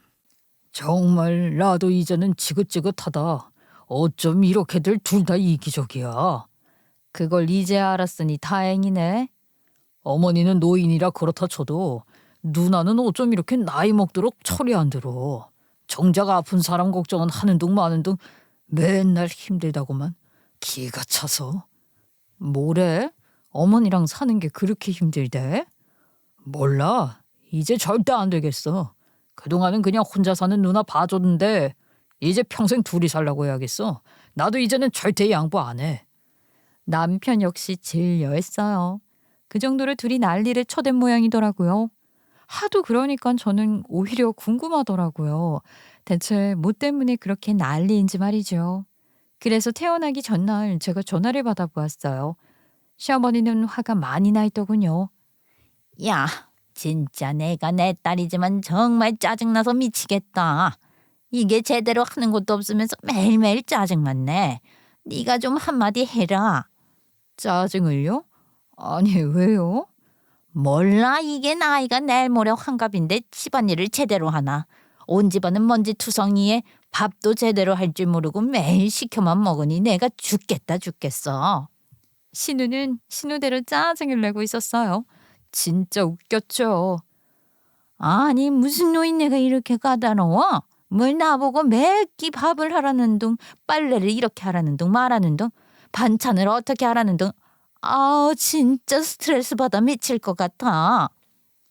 Speaker 3: 정말 나도 이제는 지긋지긋하다. 어쩜 이렇게들 둘 다 이기적이야.
Speaker 2: 그걸 이제 알았으니 다행이네.
Speaker 3: 어머니는 노인이라 그렇다 쳐도 누나는 어쩜 이렇게 나이 먹도록 철이 안 들어. 정작 아픈 사람 걱정은 하는 둥 마는 둥 맨날 힘들다고만. 기가 차서. 뭐래? 어머니랑 사는 게 그렇게 힘들대? 몰라. 이제 절대 안 되겠어. 그동안은 그냥 혼자 사는 누나 봐줬는데 이제 평생 둘이 살라고 해야겠어. 나도 이제는 절대 양보 안 해.
Speaker 2: 남편 역시 질려했어요. 그 정도로 둘이 난리를 쳐댄 모양이더라고요. 하도 그러니까 저는 오히려 궁금하더라고요. 대체 뭐 때문에 그렇게 난리인지 말이죠. 그래서 태어나기 전날 제가 전화를 받아보았어요. 시어머니는 화가 많이 나 있더군요. 야, 진짜 내가 내 딸이지만 정말 짜증나서 미치겠다. 이게 제대로 하는 것도 없으면서 매일매일 짜증만 내. 네가 좀 한마디 해라.
Speaker 3: 짜증을요? 아니 왜요?
Speaker 2: 몰라, 이게 나이가 내일 모레 환갑인데 집안일을 제대로 하나. 온 집안은 먼지투성이에 밥도 제대로 할 줄 모르고 매일 시켜만 먹으니 내가 죽겠다 죽겠어. 신우는 신우대로 짜증을 내고 있었어요. 진짜 웃겼죠. 아니 무슨 노인네가 이렇게 까다로워? 뭘 나보고 매끼 밥을 하라는 둥, 빨래를 이렇게 하라는 둥, 말하는 둥, 반찬을 어떻게 하라는 둥. 아 진짜 스트레스 받아 미칠 것 같아.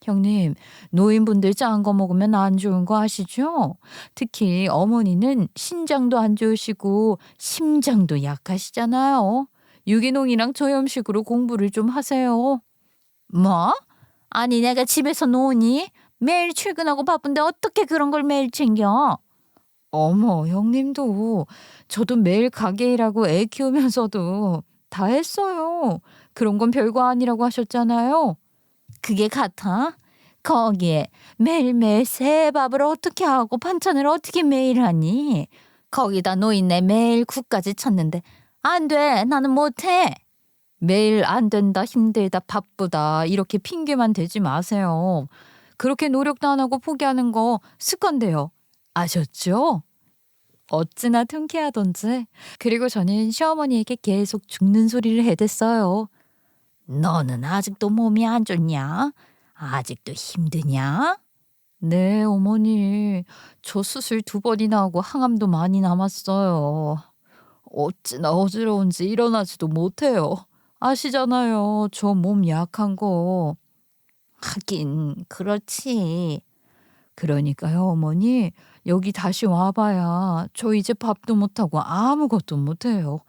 Speaker 2: 형님, 노인분들 짠 거 먹으면 안 좋은 거 아시죠? 특히 어머니는 신장도 안 좋으시고 심장도 약하시잖아요. 유기농이랑 저염식으로 공부를 좀 하세요. 뭐? 아니 내가 집에서 노니? 매일 출근하고 바쁜데 어떻게 그런 걸 매일 챙겨? 어머, 형님도 저도 매일 가게 일하고 애 키우면서도 다 했어요. 그런 건 별거 아니라고 하셨잖아요. 그게 같아? 거기에 매일매일 새 밥을 어떻게 하고 반찬을 어떻게 매일 하니? 거기다 노인네 매일 국까지 쳤는데 안 돼, 나는 못해. 매일 안 된다, 힘들다, 바쁘다 이렇게 핑계만 대지 마세요. 그렇게 노력도 안 하고 포기하는 거 습관돼요. 아셨죠? 어찌나 통쾌하던지. 그리고 저는 시어머니에게 계속 죽는 소리를 해댔어요. 너는 아직도 몸이 안 좋냐? 아직도 힘드냐? 네, 어머니. 저 수술 2번이나 하고 항암도 많이 남았어요. 어찌나 어지러운지 일어나지도 못해요. 아시잖아요. 저 몸 약한 거. 하긴 그렇지. 그러니까요, 어머니. 여기 다시 와봐야 저 이제 밥도 못하고 아무것도 못해요.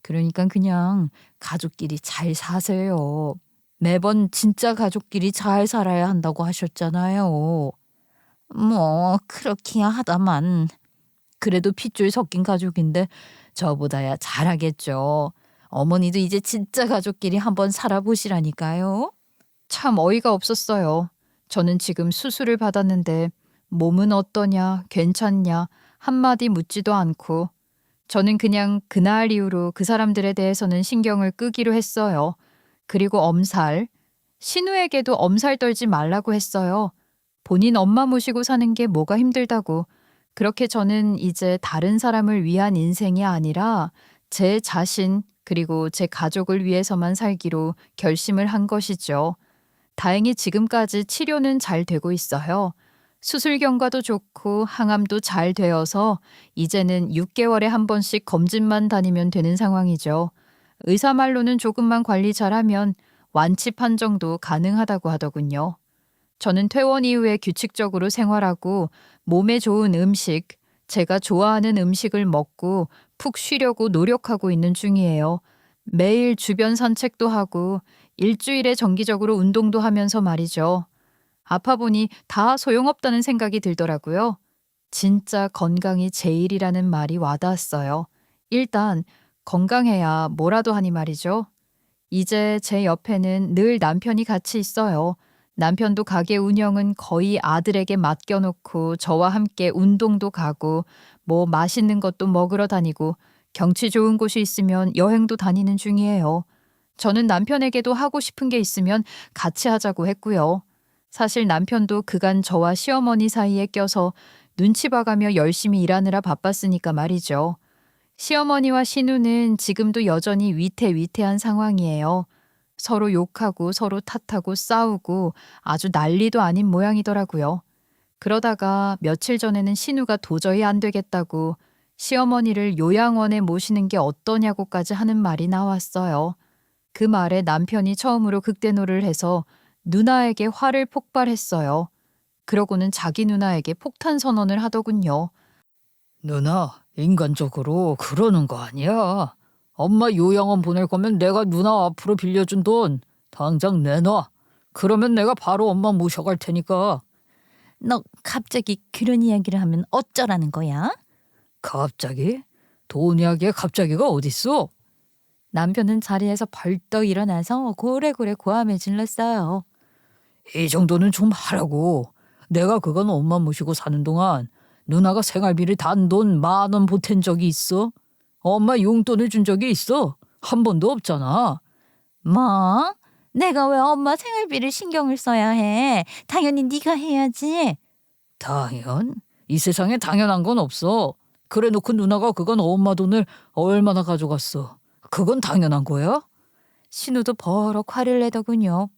Speaker 2: 그러니까 그냥 가족끼리 잘 사세요. 매번 진짜 가족끼리 잘 살아야 한다고 하셨잖아요. 뭐 그렇긴 하다만 그래도 핏줄 섞인 가족인데 저보다야 잘하겠죠. 어머니도 이제 진짜 가족끼리 한번 살아보시라니까요.
Speaker 1: 참 어이가 없었어요. 저는 지금 수술을 받았는데 몸은 어떠냐, 괜찮냐 한마디 묻지도 않고 저는 그냥 그날 이후로 그 사람들에 대해서는 신경을 끄기로 했어요. 그리고 엄살. 신우에게도 엄살 떨지 말라고 했어요. 본인 엄마 모시고 사는 게 뭐가 힘들다고. 그렇게 저는 이제 다른 사람을 위한 인생이 아니라 제 자신 그리고 제 가족을 위해서만 살기로 결심을 한 것이죠. 다행히 지금까지 치료는 잘 되고 있어요. 수술 경과도 좋고 항암도 잘 되어서 이제는 6개월에 한 번씩 검진만 다니면 되는 상황이죠. 의사 말로는 조금만 관리 잘하면 완치 판정도 가능하다고 하더군요. 저는 퇴원 이후에 규칙적으로 생활하고 몸에 좋은 음식, 제가 좋아하는 음식을 먹고 푹 쉬려고 노력하고 있는 중이에요. 매일 주변 산책도 하고 일주일에 정기적으로 운동도 하면서 말이죠. 아파 보니 다 소용없다는 생각이 들더라고요. 진짜 건강이 제일이라는 말이 와닿았어요. 일단 건강해야 뭐라도 하니 말이죠. 이제 제 옆에는 늘 남편이 같이 있어요. 남편도 가게 운영은 거의 아들에게 맡겨놓고 저와 함께 운동도 가고 뭐 맛있는 것도 먹으러 다니고 경치 좋은 곳이 있으면 여행도 다니는 중이에요. 저는 남편에게도 하고 싶은 게 있으면 같이 하자고 했고요. 사실 남편도 그간 저와 시어머니 사이에 껴서 눈치 봐가며 열심히 일하느라 바빴으니까 말이죠. 시어머니와 신우는 지금도 여전히 위태위태한 상황이에요. 서로 욕하고 서로 탓하고 싸우고 아주 난리도 아닌 모양이더라고요. 그러다가 며칠 전에는 신우가 도저히 안 되겠다고 시어머니를 요양원에 모시는 게 어떠냐고까지 하는 말이 나왔어요. 그 말에 남편이 처음으로 극대노를 해서 누나에게 화를 폭발했어요. 그러고는 자기 누나에게 폭탄 선언을 하더군요.
Speaker 3: 누나, 인간적으로 그러는 거 아니야. 엄마 요양원 보낼 거면 내가 누나 앞으로 빌려준 돈 당장 내놔. 그러면 내가 바로 엄마 모셔갈 테니까.
Speaker 2: 너 갑자기 그런 이야기를 하면 어쩌라는 거야?
Speaker 3: 갑자기? 돈 이야기에 갑자기가 어딨어?
Speaker 2: 남편은 자리에서 벌떡 일어나서 고래고래 고함을 질렀어요.
Speaker 3: 이 정도는 좀 하라고. 내가 그건 엄마 모시고 사는 동안 누나가 생활비를 단 돈 10,000원 보탠 적이 있어? 엄마 용돈을 준 적이 있어? 한 번도 없잖아.
Speaker 2: 뭐? 내가 왜 엄마 생활비를 신경을 써야 해? 당연히 네가 해야지.
Speaker 3: 당연? 이 세상에 당연한 건 없어. 그래 놓고 누나가 그건 엄마 돈을 얼마나 가져갔어. 그건 당연한 거야?
Speaker 2: 신우도 버럭 화를 내더군요.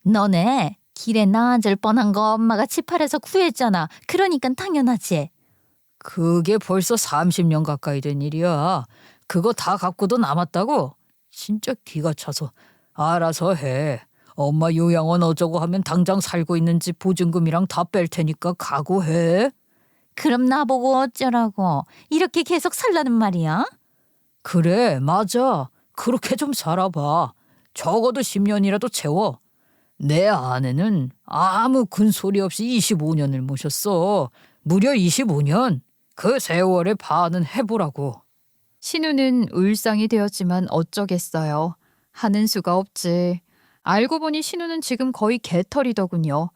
Speaker 2: 너네 길에 나앉을 뻔한 거 엄마가 집 팔아서 구했잖아. 그러니까 당연하지.
Speaker 3: 그게 벌써 30년 가까이 된 일이야. 그거 다 갖고도 남았다고? 진짜 기가 차서. 알아서 해. 엄마 요양원 어쩌고 하면 당장 살고 있는 집 보증금이랑 다 뺄 테니까 각오해.
Speaker 2: 그럼 나보고 어쩌라고. 이렇게 계속 살라는 말이야?
Speaker 3: 그래, 맞아. 그렇게 좀 살아봐. 적어도 10년이라도 채워. 내 아내는 아무 군소리 없이 25년을 모셨어. 무려 25년. 그 세월의 반은 해보라고.
Speaker 1: 신우는 울상이 되었지만 어쩌겠어요. 하는 수가 없지. 알고 보니 신우는 지금 거의 개털이더군요.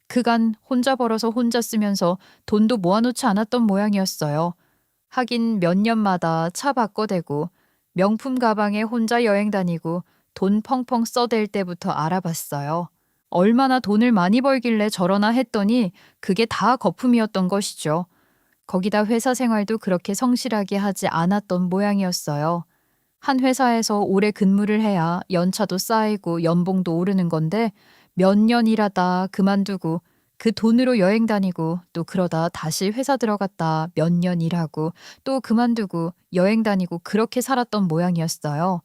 Speaker 1: 그간 혼자 벌어서 혼자 쓰면서 돈도 모아놓지 않았던 모양이었어요. 하긴 몇 년마다 차 바꿔대고 명품 가방에 혼자 여행 다니고 돈 펑펑 써댈 때부터 알아봤어요. 얼마나 돈을 많이 벌길래 저러나 했더니 그게 다 거품이었던 것이죠. 거기다 회사 생활도 그렇게 성실하게 하지 않았던 모양이었어요. 한 회사에서 오래 근무를 해야 연차도 쌓이고 연봉도 오르는 건데 몇 년 일하다 그만두고 그 돈으로 여행 다니고 또 그러다 다시 회사 들어갔다 몇 년 일하고 또 그만두고 여행 다니고 그렇게 살았던 모양이었어요.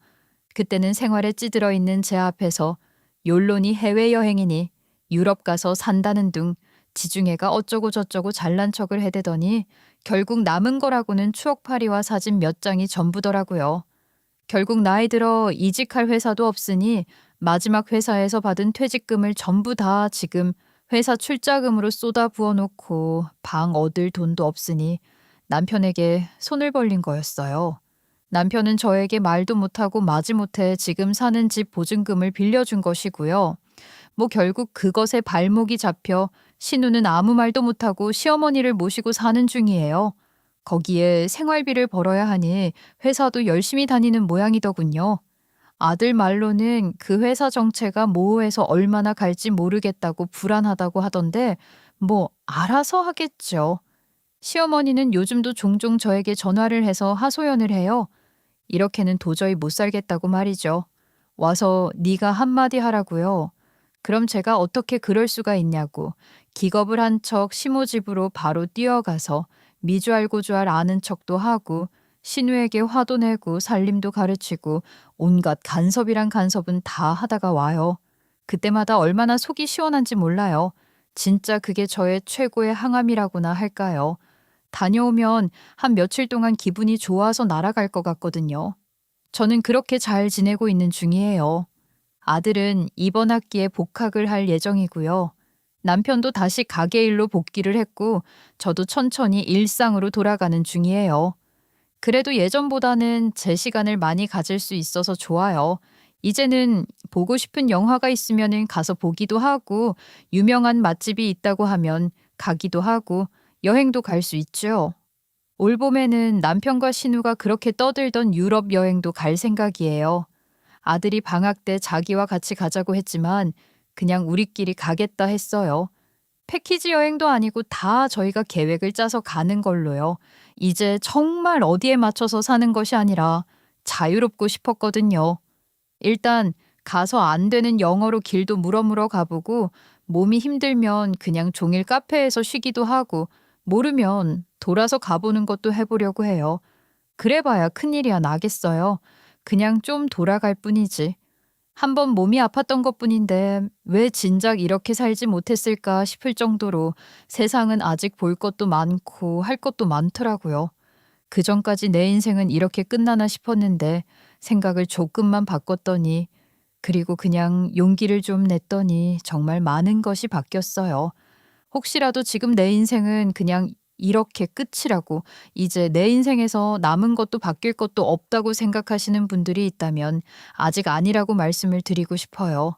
Speaker 1: 그때는 생활에 찌들어 있는 제 앞에서 욜론이 해외여행이니 유럽 가서 산다는 둥 지중해가 어쩌고 저쩌고 잘난 척을 해대더니 결국 남은 거라고는 추억파리와 사진 몇 장이 전부더라고요. 결국 나이 들어 이직할 회사도 없으니 마지막 회사에서 받은 퇴직금을 전부 다 지금 회사 출자금으로 쏟아 부어놓고 방 얻을 돈도 없으니 남편에게 손을 벌린 거였어요. 남편은 저에게 말도 못하고 마지못해 지금 사는 집 보증금을 빌려준 것이고요. 뭐 결국 그것에 발목이 잡혀 신우는 아무 말도 못하고 시어머니를 모시고 사는 중이에요. 거기에 생활비를 벌어야 하니 회사도 열심히 다니는 모양이더군요. 아들 말로는 그 회사 정체가 모호해서 얼마나 갈지 모르겠다고 불안하다고 하던데 뭐 알아서 하겠죠. 시어머니는 요즘도 종종 저에게 전화를 해서 하소연을 해요. 이렇게는 도저히 못 살겠다고 말이죠. 와서 네가 한마디 하라고요. 그럼 제가 어떻게 그럴 수가 있냐고 기겁을 한 척 시모집으로 바로 뛰어가서 미주알고주알 아는 척도 하고 신우에게 화도 내고 살림도 가르치고 온갖 간섭이란 간섭은 다 하다가 와요. 그때마다 얼마나 속이 시원한지 몰라요. 진짜 그게 저의 최고의 항암이라고나 할까요? 다녀오면 한 며칠 동안 기분이 좋아서 날아갈 것 같거든요. 저는 그렇게 잘 지내고 있는 중이에요. 아들은 이번 학기에 복학을 할 예정이고요. 남편도 다시 가게 일로 복귀를 했고 저도 천천히 일상으로 돌아가는 중이에요. 그래도 예전보다는 제 시간을 많이 가질 수 있어서 좋아요. 이제는 보고 싶은 영화가 있으면 가서 보기도 하고 유명한 맛집이 있다고 하면 가기도 하고 여행도 갈 수 있죠. 올 봄에는 남편과 신우가 그렇게 떠들던 유럽 여행도 갈 생각이에요. 아들이 방학 때 자기와 같이 가자고 했지만 그냥 우리끼리 가겠다 했어요. 패키지 여행도 아니고 다 저희가 계획을 짜서 가는 걸로요. 이제 정말 어디에 맞춰서 사는 것이 아니라 자유롭고 싶었거든요. 일단 가서 안 되는 영어로 길도 물어물어 가보고 몸이 힘들면 그냥 종일 카페에서 쉬기도 하고 모르면 돌아서 가보는 것도 해보려고 해요. 그래봐야 큰일이야 나겠어요. 그냥 좀 돌아갈 뿐이지. 한번 몸이 아팠던 것뿐인데 왜 진작 이렇게 살지 못했을까 싶을 정도로 세상은 아직 볼 것도 많고 할 것도 많더라고요. 그전까지 내 인생은 이렇게 끝나나 싶었는데 생각을 조금만 바꿨더니 그리고 그냥 용기를 좀 냈더니 정말 많은 것이 바뀌었어요. 혹시라도 지금 내 인생은 그냥 이렇게 끝이라고 이제 내 인생에서 남은 것도 바뀔 것도 없다고 생각하시는 분들이 있다면 아직 아니라고 말씀을 드리고 싶어요.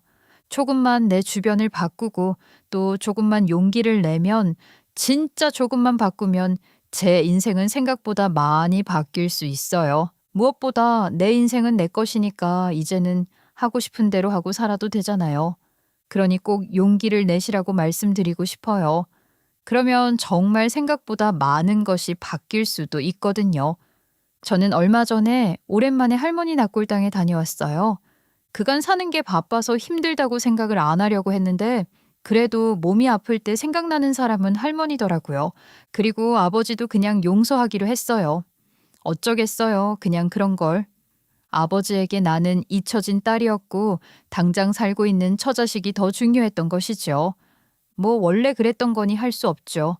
Speaker 1: 조금만 내 주변을 바꾸고 또 조금만 용기를 내면 진짜 조금만 바꾸면 제 인생은 생각보다 많이 바뀔 수 있어요. 무엇보다 내 인생은 내 것이니까 이제는 하고 싶은 대로 하고 살아도 되잖아요. 그러니 꼭 용기를 내시라고 말씀드리고 싶어요. 그러면 정말 생각보다 많은 것이 바뀔 수도 있거든요. 저는 얼마 전에 오랜만에 할머니 낙골당에 다녀왔어요. 그간 사는 게 바빠서 힘들다고 생각을 안 하려고 했는데 그래도 몸이 아플 때 생각나는 사람은 할머니더라고요. 그리고 아버지도 그냥 용서하기로 했어요. 어쩌겠어요. 그냥 그런 걸. 아버지에게 나는 잊혀진 딸이었고 당장 살고 있는 처자식이 더 중요했던 것이죠. 뭐 원래 그랬던 거니 할 수 없죠.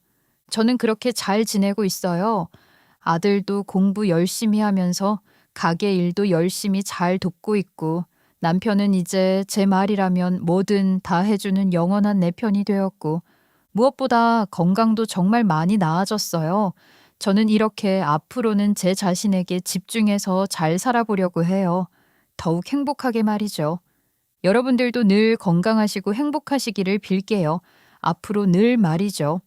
Speaker 1: 저는 그렇게 잘 지내고 있어요. 아들도 공부 열심히 하면서 가게 일도 열심히 잘 돕고 있고 남편은 이제 제 말이라면 뭐든 다 해주는 영원한 내 편이 되었고 무엇보다 건강도 정말 많이 나아졌어요. 저는 이렇게 앞으로는 제 자신에게 집중해서 잘 살아보려고 해요. 더욱 행복하게 말이죠. 여러분들도 늘 건강하시고 행복하시기를 빌게요. 앞으로 늘 말이죠.